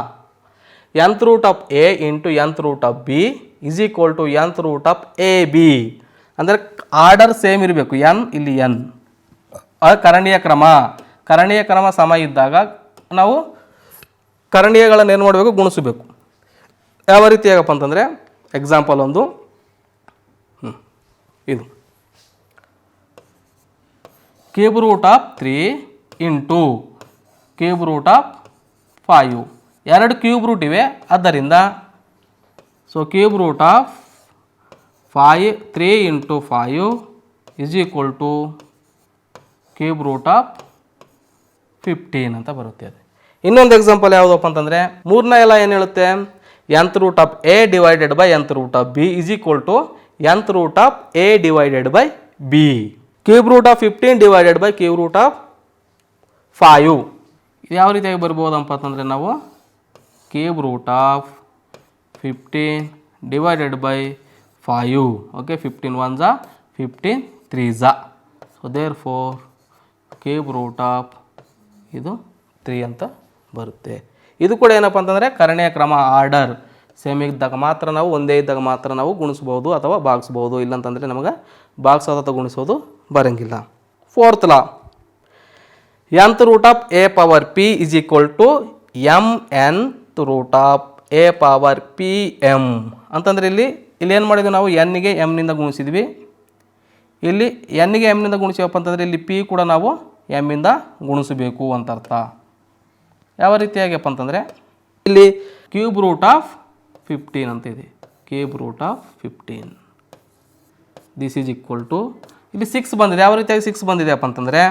nth root of A into nth root of B is equal to nth root of A B. ಅಂದರೆ ಆರ್ಡರ್ ಸೇಮ್ ಇರಬೇಕು. ಇಲ್ಲಿ ಎನ್ ಕರಣೀಯ ಕ್ರಮ ಸಮ ಇದ್ದಾಗ ನಾವು ಕರಣೀಯಗಳನ್ನು ಏನು ಮಾಡಬೇಕು? ಗುಣಿಸಬೇಕು. ಯಾವ ರೀತಿ ಹೇಗಪ್ಪ ಅಂತಂದರೆ ಎಕ್ಸಾಂಪಲ್ ಒಂದು ಇದು cube root of 3 into cube root of 5. 2 cube root ಇವೆ. ಆದ್ದರಿಂದ so cube root of 3 into 5 is equal to cube root of 15 ಅಂತ ಬರುತ್ತೆ. ಅದು ಇನ್ನೊಂದು ಎಕ್ಸಾಂಪಲ್ ಯಾವುದಪ್ಪ ಅಂತಂದರೆ 3ನೇ ಎಲ್ಲ ಏನು ಹೇಳುತ್ತೆ? nth root of a divided by nth root of b is equal to nth root of a divided by b. Cube root of 15 divided by cube root of 5. ಇದು ಯಾವ ರೀತಿಯಾಗಿ ಬರ್ಬೋದಪ್ಪ ಅಂತಂದರೆ ನಾವು cube root of 15 divided by 5. Okay, 15 1 ಝಾ 15 3 ಝಾ. So therefore cube root of ಇದು 3 ಅಂತ ಬರುತ್ತೆ. ಇದು ಕೂಡ ಏನಪ್ಪ ಅಂತಂದರೆ ಕರ್ಣೀಯ ಕ್ರಮ ಆರ್ಡರ್ ಸೇಮ್ ಇದ್ದಾಗ ಮಾತ್ರ ನಾವು ಒಂದೇ ಇದ್ದಾಗ ಮಾತ್ರ ನಾವು ಗುಣಿಸ್ಬೋದು ಅಥವಾ ಭಾಗಿಸ್ಬೋದು. ಇಲ್ಲಂತಂದರೆ ನಮಗೆ ಭಾಗಿಸೋದು ಅಥವಾ ಗುಣಿಸೋದು ಬರೋಂಗಿಲ್ಲ. Fourth law, nth root of a power p is equal to mnth root of a power pm ಅಂತಂದರೆ ಇಲ್ಲಿ ಏನು ಮಾಡಿದ್ವಿ ನಾವು ಎನ್ನಿಗೆ ಎಮ್ನಿಂದ ಗುಣಿಸಿದ್ವಿ. ಇಲ್ಲಿ ಎನ್ನಿಗೆ ಎಮ್ನಿಂದ ಗುಣಿಸಿವಪ್ಪ ಅಂತಂದರೆ ಇಲ್ಲಿ ಪಿ ಕೂಡ ನಾವು ಎಮ್ಮಿಂದ ಗುಣಿಸಬೇಕು ಅಂತ ಅರ್ಥ. ಯಾವ ರೀತಿಯಾಗಪ್ಪ ಅಂತಂದರೆ ಇಲ್ಲಿ ಕ್ಯೂಬ್ ರೂಟ್ ಆಫ್ 15 ಅಂತ ಇದೆ. Cube root of 15 this is equal to ಇಲ್ಲಿ 6 ಬಂದಿದೆ. ಯಾವ ರೀತಿಯಾಗಿ 6 ಬಂದಿದೆಯಪ್ಪ ಅಂತಂದರೆ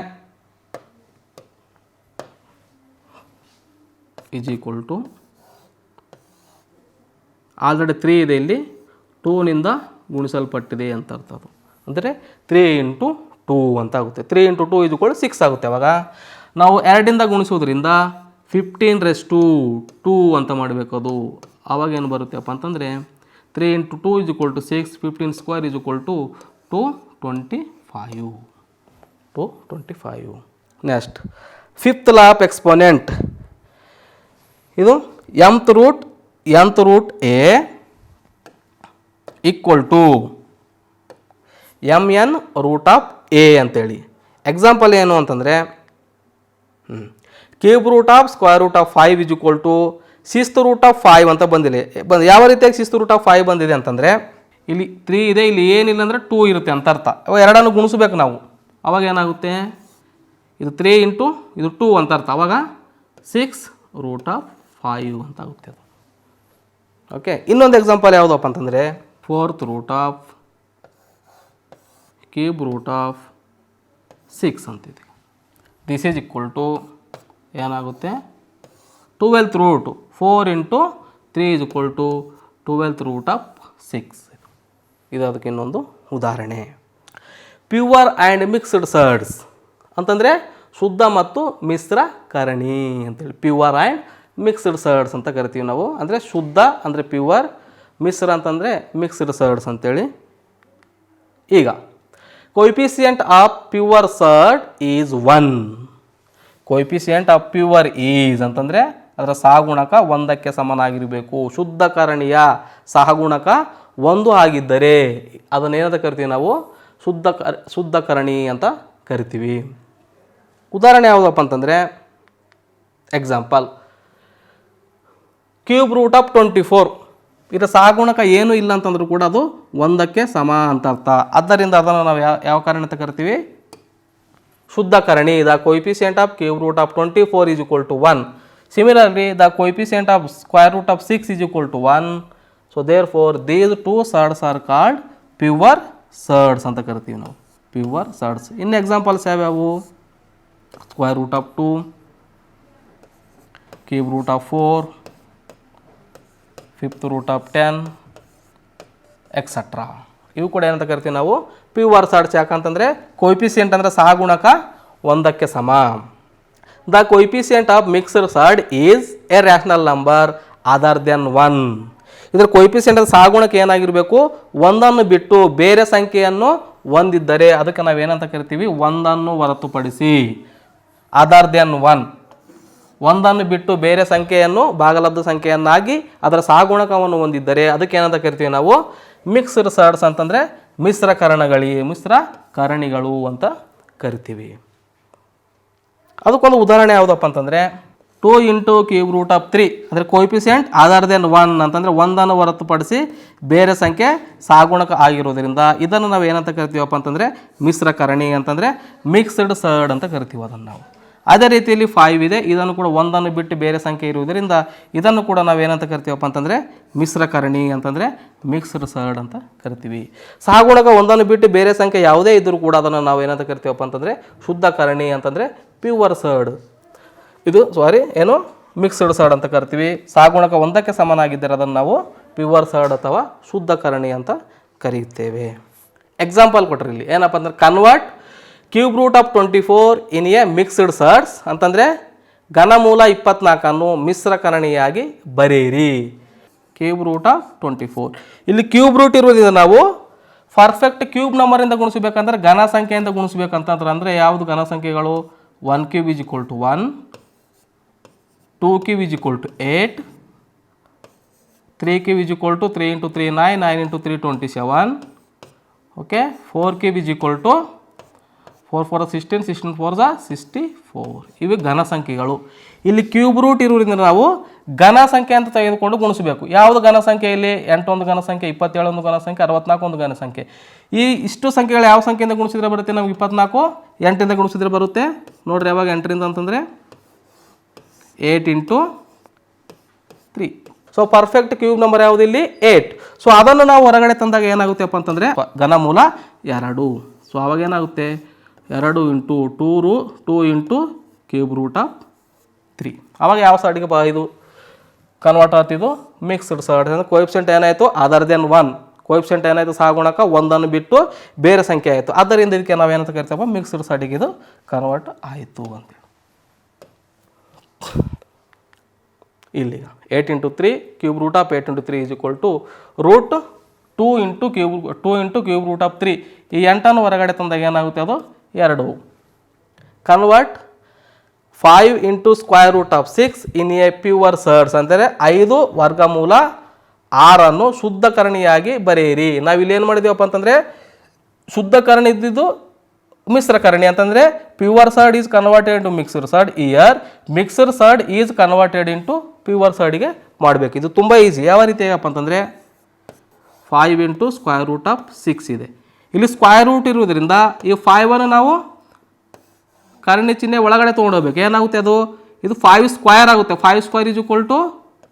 ಈಸ್ ಈಕ್ವಲ್ ಟು ಆಲ್ರೆಡಿ 3 ಇದೆ, ಇಲ್ಲಿ 2ನಿಂದ ಗುಣಿಸಲ್ಪಟ್ಟಿದೆ ಅಂತ ಅರ್ಥ. ಅದು ಅಂದರೆ 3 × 2 ಅಂತ ಆಗುತ್ತೆ. 3 × 2 ಇದು ಕೂಡ 6 ಆಗುತ್ತೆ. ಅವಾಗ ನಾವು 2ರಿಂದ ಗುಣಿಸೋದ್ರಿಂದ 15⁻²² ಅಂತ ಮಾಡಬೇಕು. ಅದು ಆವಾಗ ಏನು ಬರುತ್ತೆಪ್ಪ ಅಂತಂದರೆ 3 × 2 is equal to 6, 15² is equal to 225. Next fifth law of exponent. ಇದು nth root a equal to mn root of a ಅಂತೇಳಿ. ಎಕ್ಸಾಂಪಲ್ ಏನು ಅಂತಂದರೆ cube root of square root of 5 is equal to 6th root of 5 ಅಂತ ಬಂದಿಲ್ಲ. ಯಾವ ರೀತಿಯಾಗಿ 6th root of 5 ಬಂದಿದೆ ಅಂತಂದರೆ ಇಲ್ಲಿ 3 ಇದೆ, ಇಲ್ಲಿ ಏನಿಲ್ಲ ಅಂದರೆ 2 ಇರುತ್ತೆ ಅಂತ ಅರ್ಥ. ಅವಾಗ ಎರಡನ್ನು ಗುಣಿಸ್ಬೇಕು ನಾವು. ಅವಾಗ ಏನಾಗುತ್ತೆ, ಇದು 3 × ಇದು 2 ಅಂತ ಅರ್ಥ. ಅವಾಗ 6 ರೂಟ್ ಆಫ್ 5 ಅಂತ ಆಗುತ್ತೆ ಅದು. ಓಕೆ, ಇನ್ನೊಂದು ಎಕ್ಸಾಂಪಲ್ ಯಾವುದಪ್ಪ ಅಂತಂದರೆ 4th root of cube root of 6 ಅಂತಿದೆ. ದಿಸ್ ಈಸ್ ಈಕ್ವಲ್ ಟು ಏನಾಗುತ್ತೆ 12th root 4 × 3 is equal to 12th root of 6. ಇದು ಅದಕ್ಕೆ ಇನ್ನೊಂದು ಉದಾಹರಣೆ. ಪ್ಯೂವರ್ ಆ್ಯಂಡ್ ಮಿಕ್ಸ್ಡ್ ಸರ್ಡ್ಸ್ ಅಂತಂದರೆ ಶುದ್ಧ ಮತ್ತು ಮಿಶ್ರ ಕರಣಿ ಅಂತೇಳಿ ಪ್ಯೂವರ್ ಆ್ಯಂಡ್ ಮಿಕ್ಸ್ಡ್ ಸರ್ಡ್ಸ್ ಅಂತ ಕರಿತೀವಿ ನಾವು. ಅಂದರೆ ಶುದ್ಧ ಅಂದರೆ ಪ್ಯೂವರ್, ಮಿಶ್ರ ಅಂತಂದರೆ ಮಿಕ್ಸ್ಡ್ ಸರ್ಡ್ಸ್ ಅಂತೇಳಿ. ಈಗ coefficient of pure surd is 1. Coefficient of pure is ಅಂತಂದರೆ ಅದರ ಸಹಗುಣಕ 1ಕ್ಕೆ ಸಮನಾಗಿರಬೇಕು. ಶುದ್ಧ ಕರಣಿಯ ಸಹಗುಣಕ 1 ಆಗಿದ್ದರೆ ಅದನ್ನೇನಂತ ಕರಿತೀವಿ ನಾವು ಶುದ್ಧ ಕರಣಿ ಅಂತ ಕರಿತೀವಿ. ಉದಾಹರಣೆ ಯಾವುದಪ್ಪ ಅಂತಂದರೆ ಎಕ್ಸಾಂಪಲ್ ಕ್ಯೂಬ್ ರೂಟ್ ಆಫ್ 24. ಇದರ ಸಹಗುಣಕ ಏನೂ ಇಲ್ಲ ಅಂತಂದ್ರೂ ಕೂಡ ಅದು 1ಕ್ಕೆ ಸಮ ಅಂತ ಅರ್ಥ. ಆದ್ದರಿಂದ ಅದನ್ನು ನಾವು ಯಾವ ಕಾರಣ ಅಂತ ಕರಿತೀವಿ ಶುದ್ಧ ಕರಣಿ. The coefficient of cube root of 24 is equal to 1. Similarly, the coefficient of square root of 6 is equal to 1. So therefore these two surds are called pure surds ಅಂತ ಕರಿತೀವಿ ನಾವು pure surds. ಇನ್ನು ಎಕ್ಸಾಂಪಲ್ಸ್ ಯಾವ್ಯಾವು square root of 2, cube root of 4, 5th root of 10 etcetera. ಇವು ಕೂಡ ಏನಂತ ಕರಿತೀವಿ ನಾವು ಪ್ಯೂವರ್ ಸರ್ಡ್ಸ್. ಯಾಕಂತಂದರೆ ಕೊಯಿಫಿಷಿಯಂಟ್ ಅಂದರೆ ಸಹಗುಣಕ 1ಕ್ಕೆ ಸಮ. The coefficient of mixed surd is a rational number other than 1. ಇದರ ಕೊಯಿಫಿಷಿಯಂಟ್ ಸಹಗುಣಕ ಏನಾಗಿರಬೇಕು 1ಅನ್ನು ಬಿಟ್ಟು ಬೇರೆ ಸಂಖ್ಯೆಯನ್ನು ಹೊಂದಿದ್ದರೆ ಅದಕ್ಕೆ ನಾವು ಏನಂತ ಕರಿತೀವಿ 1ಅನ್ನು ಹೊರತುಪಡಿಸಿ. ಅದರ್ ದೆನ್ 1, 1ಅನ್ನು ಬಿಟ್ಟು ಬೇರೆ ಸಂಖ್ಯೆಯನ್ನು ಭಾಗಲಬ್ಧ ಸಂಖ್ಯೆಯನ್ನಾಗಿ ಅದರ ಸಹಗುಣಕವನ್ನು ಹೊಂದಿದ್ದರೆ ಅದಕ್ಕೆ ಏನಂತ ಕರಿತೀವಿ ನಾವು ಮಿಕ್ಸ್ಡ್ ಸರ್ಡ್ಸ್ ಅಂತಂದರೆ ಮಿಶ್ರ ಕರಣಿಗಳು ಅಂತ ಕರಿತೀವಿ. ಅದಕ್ಕೊಂದು ಉದಾಹರಣೆ ಯಾವುದಪ್ಪ ಅಂತಂದರೆ 2 × ಕ್ಯೂಬ್ ರೂಟ್ ಆಫ್ 3 ಅಂದರೆ ಕೊಯಿಫಿಷಿಯಂಟ್ ಅದರ್ ದೆನ್ 1 ಅಂತಂದರೆ 1ಅನ್ನು ಹೊರತುಪಡಿಸಿ ಬೇರೆ ಸಂಖ್ಯೆ ಸಹಗುಣಕ ಆಗಿರೋದ್ರಿಂದ ಇದನ್ನು ನಾವು ಏನಂತ ಕರಿತೀವಪ್ಪ ಅಂತಂದರೆ ಮಿಶ್ರ ಕರಣಿ ಅಂತಂದರೆ ಮಿಕ್ಸ್ಡ್ ಸರ್ಡ್ ಅಂತ ಕರಿತೀವಿ ಅದನ್ನು ನಾವು. ಅದೇ ರೀತಿಯಲ್ಲಿ 5 ಇದೆ, ಇದನ್ನು ಕೂಡ 1ಅನ್ನು ಬಿಟ್ಟು ಬೇರೆ ಸಂಖ್ಯೆ ಇರುವುದರಿಂದ ಇದನ್ನು ಕೂಡ ನಾವು ಏನಂತ ಕರಿತೀವಪ್ಪ ಅಂತಂದರೆ ಮಿಶ್ರ ಕರಣಿ ಅಂತಂದರೆ ಮಿಕ್ಸ್ಡ್ ಸರ್ಡ್ ಅಂತ ಕರಿತೀವಿ. ಸಹಗುಣಕ 1ಅನ್ನು ಬಿಟ್ಟು ಬೇರೆ ಸಂಖ್ಯೆ ಯಾವುದೇ ಇದ್ದರೂ ಕೂಡ ಅದನ್ನು ನಾವು ಏನಂತ ಕರಿತೀವಪ್ಪ ಅಂತಂದರೆ ಶುದ್ಧ ಕರಣಿ ಅಂತಂದರೆ ಪ್ಯೂವರ್ ಸರ್ಡ್. ಇದು ಮಿಕ್ಸ್ಡ್ ಸರ್ಡ್ ಅಂತ ಕರಿತೀವಿ. ಸಹಗುಣಕ 1ಕ್ಕೆ ಸಮನಾಗಿದ್ದರೆ ಅದನ್ನು ನಾವು ಪ್ಯೂರ್ ಸರ್ಡ್ ಅಥವಾ ಶುದ್ಧ ಕರಣಿ ಅಂತ ಕರೆಯುತ್ತೇವೆ. ಎಕ್ಸಾಂಪಲ್ ಕೊಟ್ಟರೆ ಇಲ್ಲಿ ಏನಪ್ಪ ಅಂದ್ರೆ convert cube root of 24 in a mixed surds ಅಂತಂದರೆ ಘನಮೂಲ 24 ಮಿಶ್ರಕರಣಿಯಾಗಿ ಬರೆಯಿರಿ. ಕ್ಯೂಬ್ ರೂಟ್ ಆಫ್ 24 ಇಲ್ಲಿ ಕ್ಯೂಬ್ ರೂಟ್ ಇರೋದ್ರಿಂದ ನಾವು ಪರ್ಫೆಕ್ಟ್ ಕ್ಯೂಬ್ ನಂಬರಿಂದ ಗುಣಿಸಬೇಕಂದ್ರೆ ಘನ ಸಂಖ್ಯೆಯಿಂದ ಗುಣಿಸ್ಬೇಕಂತಂದ್ರೆ ಅಂದರೆ ಯಾವುದು ಘನ ಸಂಖ್ಯೆಗಳು 1 cube is equal to 1, 2 cube is equal to 8, 3 cube is equal to 3 into 3 9, 9 into 3 27, okay 4 cube is equal to 4 4 16, 16 4 64 ಇವು ಘನ ಸಂಖ್ಯೆಗಳು. ಇಲ್ಲಿ ಕ್ಯೂಬ್ ರೂಟ್ ಇರೋದ್ರಿಂದ ನಾವು ಘನ ಸಂಖ್ಯೆ ಅಂತ ತೆಗೆದುಕೊಂಡು ಗುಣಿಸಬೇಕು. ಯಾವುದು ಘನ ಸಂಖ್ಯೆ ಇಲ್ಲಿ 8 ಒಂದು ಘನ ಸಂಖ್ಯೆ, 27 ಒಂದು ಘನ ಸಂಖ್ಯೆ, 64 ಒಂದು ಘನ ಸಂಖ್ಯೆ. ಈ ಇಷ್ಟು ಸಂಖ್ಯೆಗಳು ಯಾವ ಸಂಖ್ಯೆಯಿಂದ ಗುಣಿಸಿದ್ರೆ ಬರುತ್ತೆ ನಮ್ಗೆ 24? 8ಇಂದ ಗುಣಿಸಿದ್ರೆ ಬರುತ್ತೆ ನೋಡ್ರಿ. ಯಾವಾಗ 8ರಿಂದ ಅಂತಂದರೆ 8 into 3. So perfect cube number ಯಾವುದು ಇಲ್ಲಿ 8. ಸೊ ಅದನ್ನು ನಾವು ಹೊರಗಡೆ ತಂದಾಗ ಏನಾಗುತ್ತೆಪ್ಪ ಅಂತಂದರೆ ಘನಮೂಲ 2. ಸೊ ಅವಾಗ ಏನಾಗುತ್ತೆ 2 into 2 into cube root of 3. ಅವಾಗ ಯಾವ ಸರ್ಡಿಗೆ ಇದು ಕನ್ವರ್ಟ್ ಆಗ್ತಿದ್ದು ಮಿಕ್ಸ್ಡ್ ಸರ್ಡ್. ಅಂದರೆ ಕೋಎಫಿಷಿಯಂಟ್ ಏನಾಯಿತು ಅದರ್ ದೆನ್ 1. ಕೋಎಫಿಷಿಯಂಟ್ ಏನಾಯಿತು ಸಹಗುಣಕ 1ಅನ್ನು ಬಿಟ್ಟು ಬೇರೆ ಸಂಖ್ಯೆ ಆಯಿತು. ಆದ್ದರಿಂದ ಇದಕ್ಕೆ ನಾವು ಏನಂತ ಕರಿತೀವಪ್ಪ ಮಿಕ್ಸ್ಡ್ ಸರ್ಡಿಗೆ ಇದು ಕನ್ವರ್ಟ್ ಆಯಿತು ಅಂತೇಳಿ. ಇಲ್ಲಿಗ 8 into 3 cube root of 8 into 3 is equal to root 2 into cube root of 3. ಈ 8ಅನ್ನು ಹೊರಗಡೆ ತಂದಾಗ ಏನಾಗುತ್ತೆ ಅದು 2. Convert 5 into square root of 6 in a pure surds ಅಂದರೆ 5 ವರ್ಗಮೂಲ 6ಅನ್ನು ಶುದ್ಧಕರಣಿಯಾಗಿ ಬರೆಯಿರಿ. ನಾವು ಇಲ್ಲಿ ಏನು ಮಾಡಿದ್ದೀವಪ್ಪ ಅಂತಂದರೆ ಶುದ್ಧಕರಣಿ ಇದ್ದಿದ್ದು ಮಿಶ್ರಕರಣಿ ಅಂತಂದರೆ pure surd is converted into mixed surd. Here mixed surd is converted into pure ಸರ್ಡಿಗೆ ಮಾಡಬೇಕು. ಇದು ತುಂಬ ಈಸಿ. ಯಾವ ರೀತಿ ಹೇಗಪ್ಪ ಅಂತಂದರೆ 5 ಇಂಟು ಸ್ಕ್ವೇರ್ ರೂಟ್ ಆಫ್ 6 ಇದೆ. ಇಲ್ಲಿ ಸ್ಕ್ವೇರ್ ರೂಟ್ ಇರುವುದರಿಂದ ಈ 5ಅನ್ನು ನಾವು ಕರ್ಣಿ ಚಿಹ್ನೆ ಒಳಗಡೆ ತೊಗೊಂಡೋಗ್ಬೇಕು. ಏನಾಗುತ್ತೆ ಅದು ಇದು 5 ಸ್ಕ್ವೇರ್ ಆಗುತ್ತೆ. 5 square is equal to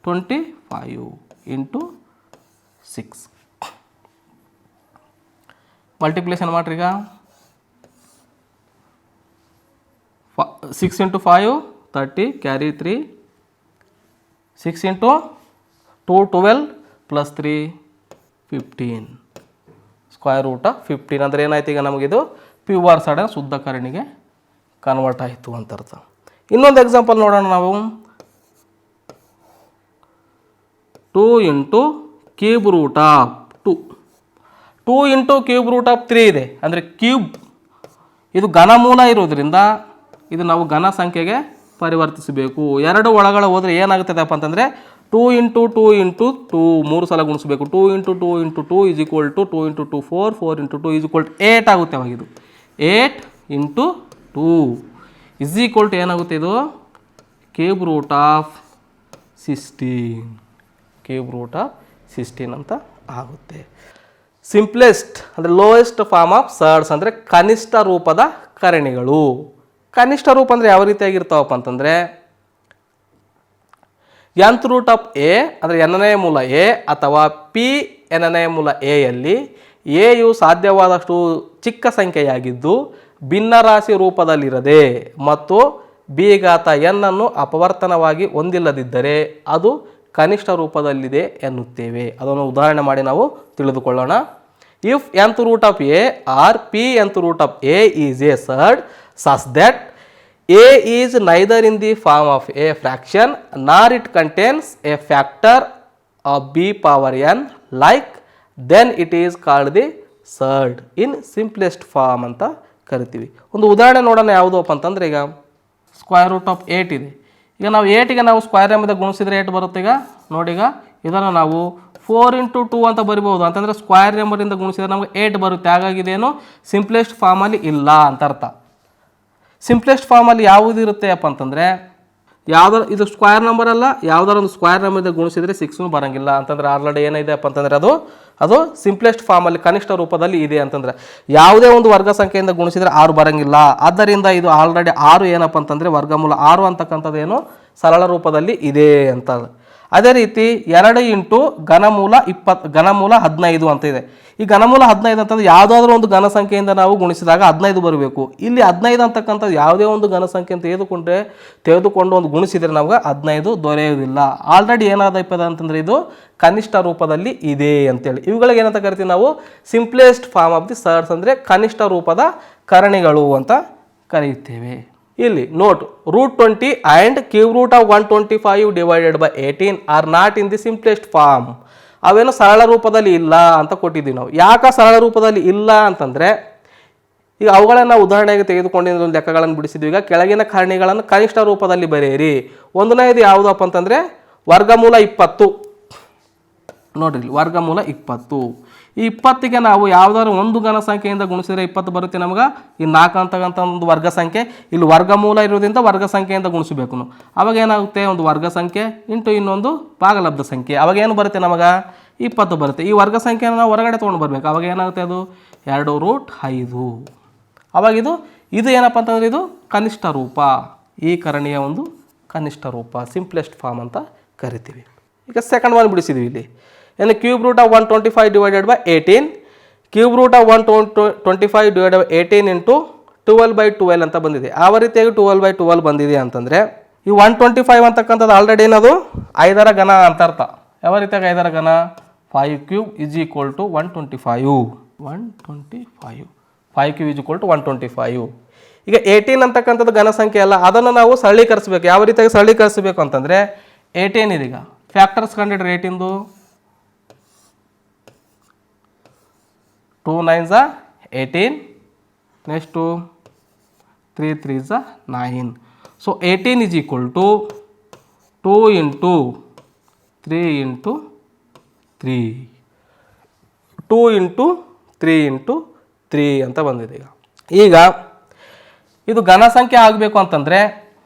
25 into 6. Multiplication ಮಾಡ್ರಿ. ಈಗ 6 into 5 30 carry 3, 6 into 2 12 plus 3 15 square root 15 ಅಂದರೆ ಏನಾಯ್ತು ಈಗ ನಮಗಿದು ಪ್ಯೂರ್ ಸರ್ಡ್ ಶುದ್ಧ ಕರಣಿಗೆ ಕನ್ವರ್ಟ್ ಆಯಿತು ಅಂತ ಅರ್ಥ. ಇನ್ನೊಂದು ಎಕ್ಸಾಂಪಲ್ ನೋಡೋಣ ನಾವು. 2 into cube root of 2 into cube root of 3 ಇದೆ. ಅಂದರೆ ಕ್ಯೂಬ್ ಇದು ಘನಮೂಲ ಇರೋದ್ರಿಂದ ಇದು ನಾವು ಘನ ಸಂಖ್ಯೆಗೆ ಪರಿವರ್ತಿಸಬೇಕು. 2 ಒಳಗಡೆ ಹೋದರೆ ಏನಾಗುತ್ತದಪ್ಪ ಅಂತಂದರೆ 2 ಇಂಟು 2 ಇಂಟು 2 3 ಸಲ ಗುಣಿಸಬೇಕು. 2 into 2 into 2 is equal to 2 into 2 4, 4 into 2 is equal to 8 ಆಗುತ್ತೆ. ಅವಾಗಿದು 8 ಇಂಟು 2 ಇಸ್ ಈಕ್ವಲ್ ಟು ಏನಾಗುತ್ತೆ ಇದು ಕ್ಯೂಬ್ ರೂಟ್ ಆಫ್ 16 ಅಂತ ಆಗುತ್ತೆ. ಸಿಂಪ್ಲೆಸ್ಟ್ ಅಂದರೆ ಲೋಯೆಸ್ಟ್ ಫಾರ್ಮ್ ಆಫ್ ಸರ್ಡ್ಸ್ ಅಂದರೆ ಕನಿಷ್ಠ ರೂಪದ ಕರಣಿಗಳು. ಕನಿಷ್ಠ ರೂಪ ಅಂದರೆ ಯಾವ ರೀತಿಯಾಗಿರ್ತಾವಪ್ಪ ಅಂತಂದರೆ nth ರೂಟ್ ಆಫ್ ಎ ಅಂದರೆ ಎನ್ನನೇ ಮೂಲ ಎ ಅಥವಾ ಪಿ ಎನ್ನನೇ ಮೂಲ ಎಯಲ್ಲಿ ಎಯು ಸಾಧ್ಯವಾದಷ್ಟು ಚಿಕ್ಕ ಸಂಖ್ಯೆಯಾಗಿದ್ದು ಭಿನ್ನರಾಶಿ ರೂಪದಲ್ಲಿರದೆ ಮತ್ತು ಬಿ ಘಾತ ಎನ್ ಅನ್ನು ಅಪವರ್ತನವಾಗಿ ಹೊಂದಿಲ್ಲದಿದ್ದರೆ ಅದು ಕನಿಷ್ಠ ರೂಪದಲ್ಲಿದೆ ಎನ್ನುತ್ತೇವೆ. ಅದನ್ನು ಉದಾಹರಣೆ ಮಾಡಿ ನಾವು ತಿಳಿದುಕೊಳ್ಳೋಣ. If nth root of a or p nth root of A is a surd such that a is neither in the form of a fraction nor it contains a factor of b power n like, then it is called the surd in simplest form ಅಂತ ಕರಿತೀವಿ. ಒಂದು ಉದಾಹರಣೆ ನೋಡೋಣ ಯಾವುದಪ್ಪ ಅಂತಂದರೆ ಈಗ square root of 8 ಇದೆ. ಈಗ ನಾವು 8ಗೆ ನಾವು ಸ್ಕ್ವೇರ್ ಎಂಬುದ ಗುಣಿಸಿದ್ರೆ 8 ಬರುತ್ತೆ. ಈಗ ನೋಡಿ, ಈಗ ಇದನ್ನು ನಾವು 4 ಇಂಟು 2 ಅಂತ ಬರಿಬೋದು. ಅಂತಂದರೆ ಸ್ಕ್ವೇರ್ ನಂಬರಿಂದ ಗುಣಿಸಿದ್ರೆ ನಮಗೆ 8 ಬರುತ್ತೆ. ಹಾಗಾಗಿ ಇದೇನು ಸಿಂಪ್ಲೆಸ್ಟ್ ಫಾರ್ಮಲ್ಲಿ ಇಲ್ಲ ಅಂತ ಅರ್ಥ. ಸಿಂಪ್ಲೆಸ್ಟ್ ಫಾರ್ಮಲ್ಲಿ ಯಾವುದು ಇರುತ್ತೆ ಅಪ್ಪ ಅಂತಂದರೆ ಯಾವ್ದಾರು ಇದು ಸ್ಕ್ವೇರ್ ನಂಬರ್ ಅಲ್ಲ, ಯಾವ್ದಾರು ಒಂದು ಸ್ಕ್ವೇರ್ ನಂಬರಿಂದ ಗುಣಿಸಿದರೆ 6 ಬರೋಂಗಿಲ್ಲ. ಅಂತಂದರೆ ಆಲ್ರೆಡಿ ಏನಿದೆ ಅಪ್ಪ ಅಂತಂದರೆ ಅದು ಸಿಂಪ್ಲೆಸ್ಟ್ ಫಾರ್ಮಲ್ಲಿ ಕನಿಷ್ಠ ರೂಪದಲ್ಲಿ ಇದೆ. ಅಂತಂದರೆ ಯಾವುದೇ ಒಂದು ವರ್ಗ ಸಂಖ್ಯೆಯಿಂದ ಗುಣಿಸಿದರೆ 6 ಬರೋಂಗಿಲ್ಲ. ಆದ್ದರಿಂದ ಇದು ಆಲ್ರೆಡಿ 6 ಏನಪ್ಪ ಅಂತಂದರೆ ವರ್ಗಮೂಲ 6 ಅಂತಕ್ಕಂಥದ್ದು ಏನು ಸರಳ ರೂಪದಲ್ಲಿ ಇದೆ ಅಂತ. ಅದೇ ರೀತಿ 2 ಇಂಟು ಘನಮೂಲ 15 ಅಂತ ಇದೆ. ಈ ಘನಮೂಲ 15 ಅಂತಂದ್ರೆ ಯಾವುದಾದ್ರೂ ಒಂದು ಘನ ಸಂಖ್ಯೆಯಿಂದ ನಾವು ಗುಣಿಸಿದಾಗ 15 ಬರಬೇಕು. ಇಲ್ಲಿ 15 ಅಂತಕ್ಕಂಥದ್ದು ಯಾವುದೇ ಒಂದು ಘನ ಸಂಖ್ಯೆ ಅಂತ ತೆಗೆದುಕೊಂಡು ಒಂದು ಗುಣಿಸಿದರೆ ನಮ್ಗೆ 15 ದೊರೆಯುವುದಿಲ್ಲ. ಆಲ್ರೆಡಿ ಏನಾದಪ್ಪ ಅಂತಂದರೆ ಇದು ಕನಿಷ್ಠ ರೂಪದಲ್ಲಿ ಇದೆ ಅಂತೇಳಿ. ಇವುಗಳಿಗೆ ಏನಂತ ಕರಿತೀವಿ ನಾವು simplest form of the surds, ಅಂದರೆ ಕನಿಷ್ಠ ರೂಪದ ಕರಣಿಗಳು ಅಂತ ಕರೆಯುತ್ತೇವೆ. ಇಲ್ಲಿ not √20 and cube root of 125 divided by 18 are not in the simplest form. ಅವೇನು ಸರಳ ರೂಪದಲ್ಲಿ ಇಲ್ಲ ಅಂತ ಕೊಟ್ಟಿದ್ದೀವಿ ನಾವು. ಯಾಕೆ ಸರಳ ರೂಪದಲ್ಲಿ ಇಲ್ಲ ಅಂತಂದರೆ, ಈಗ ಅವುಗಳನ್ನು ಉದಾಹರಣೆಗೆ ತೆಗೆದುಕೊಂಡಿದ್ದು ಲೆಕ್ಕಗಳನ್ನು ಬಿಡಿಸಿದ್ವಿ. ಈಗ ಕೆಳಗಿನ ಕಾರಣಿಗಳನ್ನು ಕನಿಷ್ಠ ರೂಪದಲ್ಲಿ ಬರೆಯಿರಿ. ಒಂದನೇದು ಯಾವುದಪ್ಪ ಅಂತಂದರೆ ವರ್ಗಮೂಲ 20. ನೋಡಿರಿ, ವರ್ಗಮೂಲ 20. ಈ 20ಗೆ ನಾವು ಯಾವುದಾದ್ರು ಒಂದು ಘನ ಸಂಖ್ಯೆಯಿಂದ ಗುಣಿಸಿದರೆ 20 ಬರುತ್ತೆ ನಮ್ಗೆ. ಈ 4 ಅಂತಕ್ಕಂಥ ಒಂದು ವರ್ಗ ಸಂಖ್ಯೆ, ಇಲ್ಲಿ ವರ್ಗಮೂಲ ಇರೋದ್ರಿಂದ ವರ್ಗ ಸಂಖ್ಯೆಯಿಂದ ಗುಣಿಸಬೇಕು ನಾವು. ಅವಾಗ ಏನಾಗುತ್ತೆ, ಒಂದು ವರ್ಗ ಸಂಖ್ಯೆ ಇಂಟು ಇನ್ನೊಂದು ಭಾಗಲಬ್ಧ ಸಂಖ್ಯೆ. ಅವಾಗ ಏನು ಬರುತ್ತೆ ನಮಗೆ 20 ಬರುತ್ತೆ. ಈ ವರ್ಗ ಸಂಖ್ಯೆಯನ್ನು ನಾವು ಹೊರಗಡೆ ತೊಗೊಂಡು ಬರಬೇಕು. ಅವಾಗ ಏನಾಗುತ್ತೆ, ಅದು 2√5. ಅವಾಗ ಇದು ಏನಪ್ಪ ಅಂತಂದರೆ ಇದು ಕನಿಷ್ಠ ರೂಪ. ಈ ಕರಣಿಯ ಒಂದು ಕನಿಷ್ಠ ರೂಪ, ಸಿಂಪ್ಲೆಸ್ಟ್ ಫಾರ್ಮ್ ಅಂತ ಕರಿತೀವಿ. ಈಗ ಸೆಕೆಂಡ್ ಒನ್ ಬಿಡಿಸಿದ್ವಿ. ಇಲ್ಲಿ ಏನು cube root of 125 divided by 18, cube root of 125 divided by 18 into 12/12 ಅಂತ ಬಂದಿದೆ. ಯಾವ ರೀತಿಯಾಗಿ 12/12 ಬಂದಿದೆ ಅಂತಂದರೆ, ಈ 125 ಅಂತಕ್ಕಂಥದ್ದು ಆಲ್ರೆಡಿ ಏನದು 5ರ ಘನ ಅಂತ ಅರ್ಥ. ಯಾವ ರೀತಿಯಾಗಿ 5ರ ಘನ, 5 cube is equal to 125. 5 cube is equal to 125. ಈಗ 18 ಅಂತಕ್ಕಂಥದ್ದು ಘನ ಸಂಖ್ಯೆ ಅಲ್ಲ, ಅದನ್ನು ನಾವು ಸರಳೀಕರಿಸಬೇಕು. ಯಾವ ರೀತಿಯಾಗಿ ಸರಳೀಕರಿಸಬೇಕು ಅಂತಂದರೆ, 18 ಇದೀಗ ಫ್ಯಾಕ್ಟರ್ಸ್ ಕಂಡಿಡ್ರಿ. 18 2 9s 18, next 3 3s 9. So 18 is equal to 2 into 3 into 3, 2 into 3 into 3 ಅಂತ ಬಂದಿದೆ. ಈಗ ಇದು ಘನ ಸಂಖ್ಯೆ ಆಗಬೇಕು ಅಂತಂದರೆ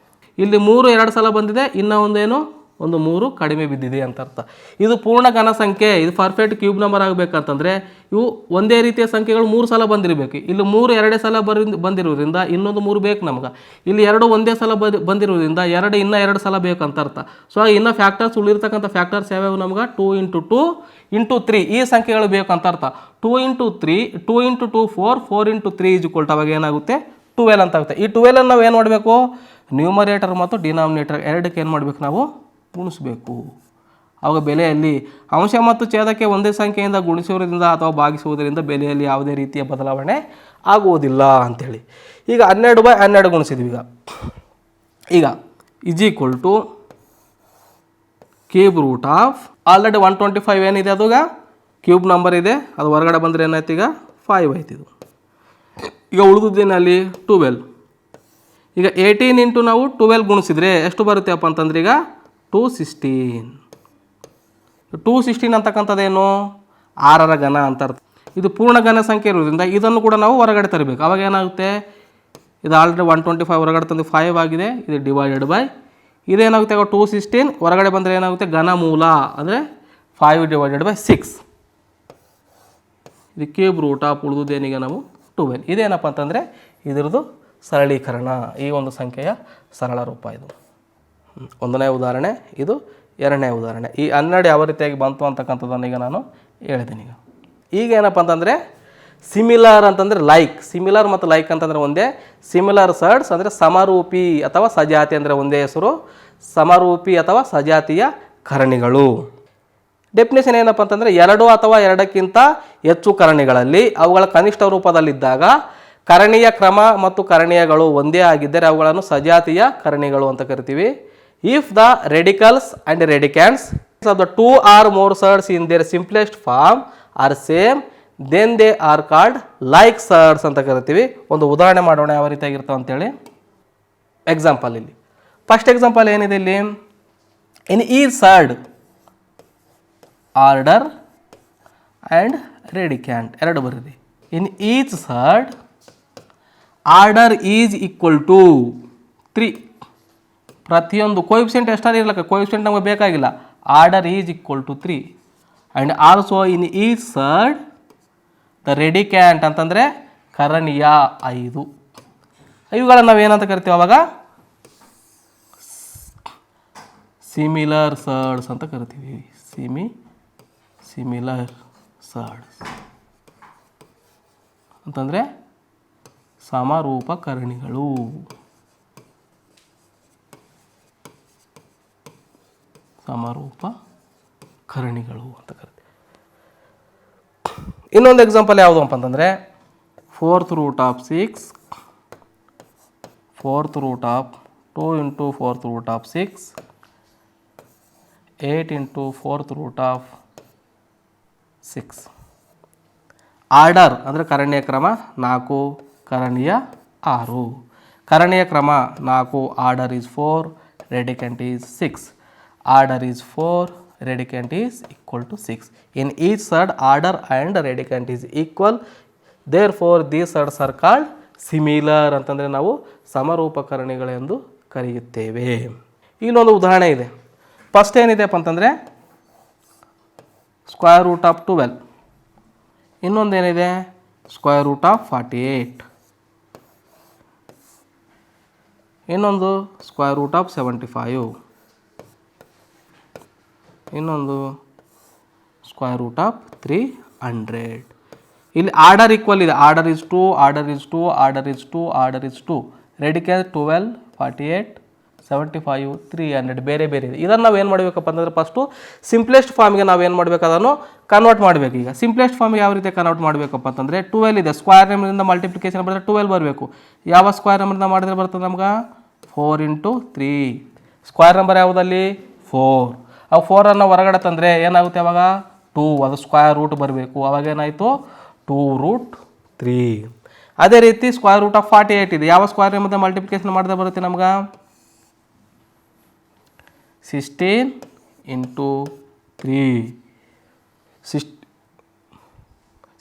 ಇಲ್ಲಿ 3 2 ಸಲ ಬಂದಿದೆ, ಇನ್ನೂ ಒಂದೇನು ಒಂದು 3 ಕಡಿಮೆ ಬಿದ್ದಿದೆ ಅಂತ ಅರ್ಥ. ಇದು ಪೂರ್ಣ ಘನ ಸಂಖ್ಯೆ, ಇದು ಪರ್ಫೆಕ್ಟ್ ಕ್ಯೂಬ್ ನಂಬರ್ ಆಗಬೇಕಂತಂದರೆ ಇವು ಒಂದೇ ರೀತಿಯ ಸಂಖ್ಯೆಗಳು 3 ಸಲ ಬಂದಿರಬೇಕು. ಇಲ್ಲಿ 3 2 ಸಲ ಬಂದಿರೋದ್ರಿಂದ ಇನ್ನೊಂದು 3 ಬೇಕು ನಮ್ಗೆ. ಇಲ್ಲಿ 2 ಒಂದೇ ಸಲ ಬಂದಿರೋದ್ರಿಂದ 2 ಇನ್ನೂ 2 ಸಲ ಬೇಕಂತ ಅರ್ಥ. ಸೊ ಇನ್ನು ಫ್ಯಾಕ್ಟರ್ಸ್ ಉಳಿರ್ತಕ್ಕಂಥ ಫ್ಯಾಕ್ಟರ್ಸ್ ಯಾವ್ಯಾವು ನಮ್ಗೆ 2 into 2 into 3 ಈ ಸಂಖ್ಯೆಗಳು ಬೇಕಂತ ಅರ್ಥ. 2 into 3 2 into 2 4 4 into 3 is equal to ಅವಾಗ ಏನಾಗುತ್ತೆ 12 ಅಂತ ಆಗುತ್ತೆ. ಈ 12 ನಾವು ಏನು ಮಾಡಬೇಕು, ನ್ಯೂಮರೇಟರ್ ಮತ್ತು ಡಿನಾಮಿನೇಟರ್ ಎರಡಕ್ಕೆ ಏನು ಮಾಡಬೇಕು, ನಾವು ಗುಣಿಸಬೇಕು. ಅವಾಗ ಬೆಲೆಯಲ್ಲಿ ಅಂಶ ಮತ್ತು ಛೇದಕ್ಕೆ ಒಂದೇ ಸಂಖ್ಯೆಯಿಂದ ಗುಣಿಸುವುದರಿಂದ ಅಥವಾ ಭಾಗಿಸುವುದರಿಂದ ಬೆಲೆಯಲ್ಲಿ ಯಾವುದೇ ರೀತಿಯ ಬದಲಾವಣೆ ಆಗುವುದಿಲ್ಲ ಅಂಥೇಳಿ. ಈಗ 12/12 ಗುಣಿಸಿದ್ವಿ. ಈಗ is equal to cube root of already 125 ಏನಿದೆ, ಅದು ಕ್ಯೂಬ್ ನಂಬರ್ ಇದೆ, ಅದು ಹೊರಗಡೆ ಬಂದರೆ ಏನಾಯ್ತು, ಈಗ 5 ಆಯ್ತು. ಇದು ಈಗ ಉಳಿದಿದ್ದೇನಲ್ಲಿ 12. ಈಗ 18 ಇಂಟು ನಾವು 12 ಗುಣಿಸಿದ್ರೆ ಎಷ್ಟು ಬರುತ್ತೆ ಅಪ್ಪ ಅಂತಂದ್ರೆ ಈಗ 216. 216 ಅಂತಕ್ಕಂಥದ್ದೇನು 6ರ ಘನ ಅಂತ ಅರ್ಥ. ಇದು ಪೂರ್ಣ ಘನ ಸಂಖ್ಯೆ ಇರೋದ್ರಿಂದ ಇದನ್ನು ಕೂಡ ನಾವು ಹೊರಗಡೆ ತರಬೇಕು. ಅವಾಗ ಏನಾಗುತ್ತೆ, ಇದು ಆಲ್ರೆಡಿ 125 ಹೊರಗಡೆ ತಂದು 5 ಆಗಿದೆ. ಇದು ಡಿವೈಡೆಡ್ ಬೈ ಇದೇನಾಗುತ್ತೆ, 216 ಹೊರಗಡೆ ಬಂದರೆ ಏನಾಗುತ್ತೆ, ಘನಮೂಲ ಅಂದರೆ 5 ಡಿವೈಡೆಡ್ ಬೈ 6. ಇದು ಕ್ಯೂಬ್ ರೂಟ್ ಆಫ್ ಉಳಿದುದೇನಿಗೆ ನಾವು 12. ಇದೇನಪ್ಪ ಅಂತಂದರೆ ಇದರದ್ದು ಸರಳೀಕರಣ, ಈ ಒಂದು ಸಂಖ್ಯೆಯ ಸರಳ ರೂಪ. ಇದು ಒಂದನೇ ಉದಾಹರಣೆ, ಇದು ಎರಡನೇ ಉದಾಹರಣೆ. ಈ 12 ಯಾವ ರೀತಿಯಾಗಿ ಬಂತು ಅಂತಕ್ಕಂಥದ್ದನ್ನು ಈಗ ನಾನು ಹೇಳಿದ್ದೀನಿ. ಈಗ ಏನಪ್ಪ ಅಂತಂದರೆ ಸಿಮಿಲರ್ ಅಂತಂದರೆ ಲೈಕ್, ಸಿಮಿಲರ್ ಮತ್ತು ಲೈಕ್ ಅಂತಂದರೆ ಒಂದೇ. ಸಿಮಿಲರ್ ಸರ್ಡ್ಸ್ ಅಂದರೆ ಸಮರೂಪಿ ಅಥವಾ ಸಜಾತಿ ಅಂದರೆ ಒಂದೇ ಹೆಸರು, ಸಮರೂಪಿ ಅಥವಾ ಸಜಾತಿಯ ಕರಣಿಗಳು. ಡೆಫಿನೇಷನ್ ಏನಪ್ಪ ಅಂತಂದರೆ 2 ಅಥವಾ 2ಕ್ಕಿಂತ ಹೆಚ್ಚು ಕರಣಿಗಳಲ್ಲಿ ಅವುಗಳ ಕನಿಷ್ಠ ರೂಪದಲ್ಲಿದ್ದಾಗ ಕರಣೀಯ ಕ್ರಮ ಮತ್ತು ಕರಣೀಯಗಳು ಒಂದೇ ಆಗಿದ್ದರೆ ಅವುಗಳನ್ನು ಸಜಾತಿಯ ಕರಣಿಗಳು ಅಂತ ಕರಿತೀವಿ. If the radicals and radicands of the 2 or more surds in their simplest form are same then they are called like surds ಅಂತ ಕರಿತೀವಿ. ಒಂದು ಉದಾಹರಣೆ ಮಾಡೋಣ ಯಾವ ರೀತಿಯಾಗಿರ್ತಾವೆ ಅಂತೇಳಿ. ಎಕ್ಸಾಂಪಲ್ ಇಲ್ಲಿ ಫಸ್ಟ್ ಎಕ್ಸಾಂಪಲ್ ಏನಿದೆ ಇಲ್ಲಿ, ಇನ್ ಈ ಸರ್ಡ್ ಆರ್ಡರ್ ಆ್ಯಂಡ್ ರೆಡಿಕ್ಯಾಂಟ್ ಎರಡು ಬರೀರಿ. In each surd order is equal to 3. ಪ್ರತಿಯೊಂದು ಕೋಎಫಿಷಿಯಂಟ್ ಎಷ್ಟಾರು ಇರ್ಲಕ್ಕ, ಕೋಎಫಿಷಿಯಂಟ್ ನಮಗೆ ಬೇಕಾಗಿಲ್ಲ. Order is equal to 3 and also in each surd the radicand ಅಂತಂದರೆ ಕರಣೀಯ 5. ಇವುಗಳನ್ನು ನಾವು ಏನಂತ ಕರಿತೀವಿ ಅವಾಗ ಸಿಮಿಲರ್ ಸರ್ಡ್ಸ್ ಅಂತ ಕರಿತೀವಿ. ಸಿಮಿಲರ್ ಸರ್ಡ್ಸ್. ಅಂತಂದರೆ ಸಮರೂಪಕರಣಿಗಳು. ಸಮರೂಪಕರಣಿಗಳು ಅಂತ ಕರಿತೀವಿ. ಇನ್ನೊಂದು ಎಕ್ಸಾಂಪಲ್ ಯಾವುದು ಅಂತಂದರೆ 4th root of 6, 4th root of 2 into 4th root of 6, 8 into 4th root of 6. Order ಅಂದರೆ ಕರಣೀಯ ಕ್ರಮ 4, ಕರಣೀಯ 6. ಕರಣೀಯ ಕ್ರಮ 4, order is 4, radicand is 6. Order is 4, radicand is equal to 6. In each side order and radicand is equal, therefore these sides are called similar ಅಂತಂದರೆ ನಾವು ಸಮರೂಪಕರಣಿಗಳೆಂದು ಕರೆಯುತ್ತೇವೆ. ಇಲ್ಲೊಂದು ಉದಾಹರಣೆ ಇದೆ. ಫಸ್ಟ್ ಏನಿದೆಪ್ಪ ಅಂತಂದರೆ ಸ್ಕ್ವೇರ್ ರೂಟ್ ಆಫ್ 12, ಇನ್ನೊಂದೇನಿದೆ ಸ್ಕ್ವೇರ್ ರೂಟ್ ಆಫ್ 48, ಇನ್ನೊಂದು ಸ್ಕ್ವೇರ್ ರೂಟ್ ಆಫ್ 75, ಇನ್ನೊಂದು ಸ್ಕ್ವೇರ್ ರೂಟ್ ಆಫ್ 300. ಇಲ್ಲಿ ಆರ್ಡರ್ ಈಕ್ವಲ್ ಇದೆ. Order is 2, order is 2, order is 2, order is 2. Radicate 12, 48, 75, 300 ಬೇರೆ ಬೇರೆ ಇದೆ. ಇದನ್ನು ನಾವು ಏನು ಮಾಡಬೇಕಪ್ಪ ಅಂತಂದರೆ ಫಸ್ಟು ಸಿಂಪ್ಲೆಸ್ಟ್ ಫಾರ್ಮ್ಗೆ ನಾವು ಏನು ಮಾಡಬೇಕು, ಅದನ್ನು ಕನ್ವರ್ಟ್ ಮಾಡಬೇಕು. ಈಗ ಸಿಂಪ್ಲೆಸ್ಟ್ ಫಾರ್ಮ್ಗೆ ಯಾವ ರೀತಿ ಕನ್ವರ್ಟ್ ಮಾಡಬೇಕಪ್ಪ ಅಂತಂದರೆ 12 ಇದೆ, ಸ್ಕ್ವೇರ್ ನಂಬರಿಂದ ಮಲ್ಟಿಪ್ಲಿಕೇಶನ್ ಮಾಡಿದ್ರೆ 12 ಬರಬೇಕು. ಯಾವ ಸ್ಕ್ವೇರ್ ನಂಬರಿಂದ ಮಾಡಿದ್ರೆ ಬರ್ತದೆ ನಮ್ಗೆ 4 into 3. Square number ಯಾವುದಲ್ಲಿ 4. ಅವು 4ಅನ್ನು ಹೊರಗಡೆ ತಂದರೆ ಏನಾಗುತ್ತೆ ಅವಾಗ 2, ಅದು ಸ್ಕ್ವೇರ್ ರೂಟ್ ಬರಬೇಕು. ಅವಾಗ ಏನಾಯಿತು 2√3. ಅದೇ ರೀತಿ ಸ್ಕ್ವೇರ್ ರೂಟ್ ಆಫ್ 48 ಇದೆ. ಯಾವ ಸ್ಕ್ವೇರ್ ನಂಬರಿಂದ ಮಲ್ಟಿಪ್ಲಿಕೇಶನ್ ಮಾಡಿದ್ರೆ ಬರುತ್ತೆ ನಮ್ಗೆ 16 into 3.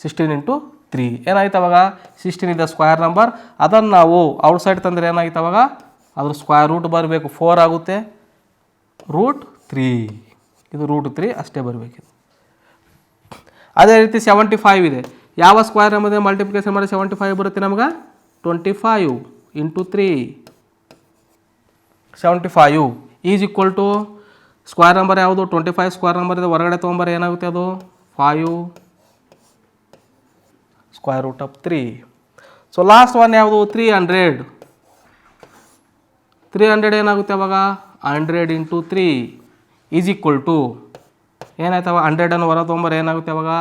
16 into 3 ಏನಾಯ್ತು ಅವಾಗ 16 ಇದೆ ಸ್ಕ್ವೇರ್ ನಂಬರ್. ಅದನ್ನು ನಾವು ಔಟ್ಸೈಡ್ ತಂದರೆ ಏನಾಯ್ತು ಅವಾಗ ಅದ್ರ ಸ್ಕ್ವೇರ್ ರೂಟ್ ಬರಬೇಕು, 4 ಆಗುತ್ತೆ, √3. ಇದು √3 ಅಷ್ಟೇ ಬರಬೇಕಿದೆ. ಅದೇ ರೀತಿ 75 ಇದೆ. ಯಾವ ಸ್ಕ್ವೇರ್ ನಂಬರ್ ಮಲ್ಟಿಪ್ಲಿಕೇಶನ್ ಮಾಡಿ 75 ಬರುತ್ತೆ ನಮ್ಗೆ 25 into 3. 75 is equal to square number ಯಾವುದು 25 ಸ್ಕ್ವೇರ್ ನಂಬರ್ ಇದೆ, ಹೊರಗಡೆ ತೊಗೊಂಬರ ಏನಾಗುತ್ತೆ ಅದು 5 square root of 3. So last one ಯಾವುದು 300. 300 ಏನಾಗುತ್ತೆ ಅವಾಗ 100 into 3 ಈಸ್ ಈಕ್ವಲ್ ಟು ಏನಾಯ್ತು ಅವಾಗ 100ಅನ್ನು ಹೊರ ತೊಗೊಂಬರ ಏನಾಗುತ್ತೆ ಅವಾಗ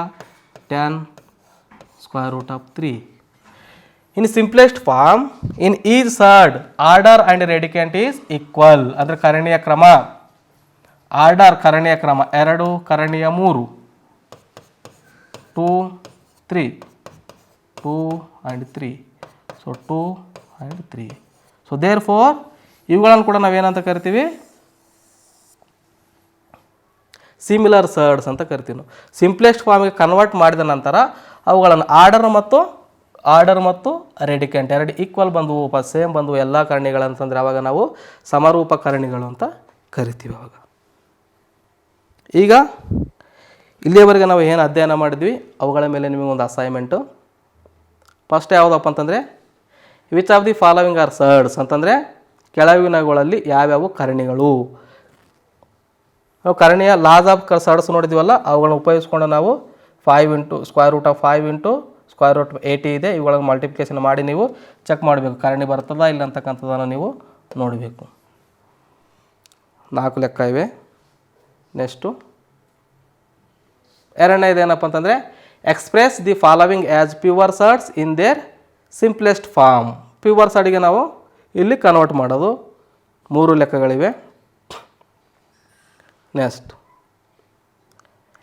10 square root of 3. In simplest form in each side order and radicand is equal. ಅಂದರೆ ಕರಣೀಯ ಕ್ರಮ ಆರ್ಡರ್ ಕರಣೀಯ ಕ್ರಮ 2, ಕರಣೀಯ 3, 2, 3, 2 and 3. So 2 and 3. So therefore ಇವುಗಳನ್ನು ಕೂಡ ನಾವೇನಂತ ಕರಿತೀವಿ ಸಿಮಿಲರ್ ಸರ್ಡ್ಸ್ ಅಂತ ಕರಿತೀವಿ ನಾವು. ಸಿಂಪ್ಲೆಸ್ಟ್ ಫಾರ್ಮ್ಗೆ ಕನ್ವರ್ಟ್ ಮಾಡಿದ ನಂತರ ಅವುಗಳನ್ನು ಆರ್ಡರ್ ಮತ್ತು ರೆಡಿಕೆಂಟ್ 2 ಈಕ್ವಲ್ ಬಂದವು, ಸೇಮ್ ಬಂದವು ಎಲ್ಲ ಕರಣಿಗಳಂತಂದರೆ ಅವಾಗ ನಾವು ಸಮರೂಪಕರಣಿಗಳು ಅಂತ ಕರಿತೀವಿ. ಅವಾಗ ಈಗ ಇಲ್ಲಿಯವರೆಗೆ ನಾವು ಏನು ಅಧ್ಯಯನ ಮಾಡಿದ್ವಿ ಅವುಗಳ ಮೇಲೆ ನಿಮಗೊಂದು ಅಸೈನ್ಮೆಂಟು. ಫಸ್ಟ್ ಯಾವುದಪ್ಪ ಅಂತಂದರೆ which of the following are surds ಅಂತಂದರೆ ಕೆಳಗಿನಗಳಲ್ಲಿ ಯಾವ್ಯಾವ ಕರಣಿಗಳು. ನಾವು ಕರಣಿಯ ಲಾಸ್ ಆಫ್ ಸರ್ಡ್ಸ್ ನೋಡಿದ್ವಲ್ಲ, ಅವುಗಳನ್ನ ಉಪಯೋಗಿಸ್ಕೊಂಡು ನಾವು 5 into square root of 5 into square root 80 ಇದೆ. ಇವುಗಳನ್ನು ಮಲ್ಟಿಪ್ಲಿಕೇಶನ್ ಮಾಡಿ ನೀವು ಚೆಕ್ ಮಾಡಬೇಕು ಕರಣಿ ಬರ್ತದ ಇಲ್ಲ ಅಂತಕ್ಕಂಥದ್ದನ್ನು ನೀವು ನೋಡಬೇಕು. 4 ಲೆಕ್ಕ ಇವೆ. ನೆಕ್ಸ್ಟು ಎರಡನೇದು ಏನಪ್ಪ ಅಂತಂದರೆ express the following as pure surds in their simplest form. Pure ಸರ್ಡ್ಗೆ ನಾವು ಇಲ್ಲಿ ಕನ್ವರ್ಟ್ ಮಾಡೋದು. 3 ಲೆಕ್ಕಗಳಿವೆ. Next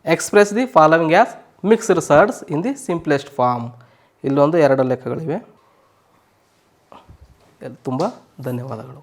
express the following as mixed surds in the simplest form. ಇಲ್ಲೊಂದು 2 ಲೆಕ್ಕಗಳಿವೆ. ತುಂಬ ಧನ್ಯವಾದಗಳು.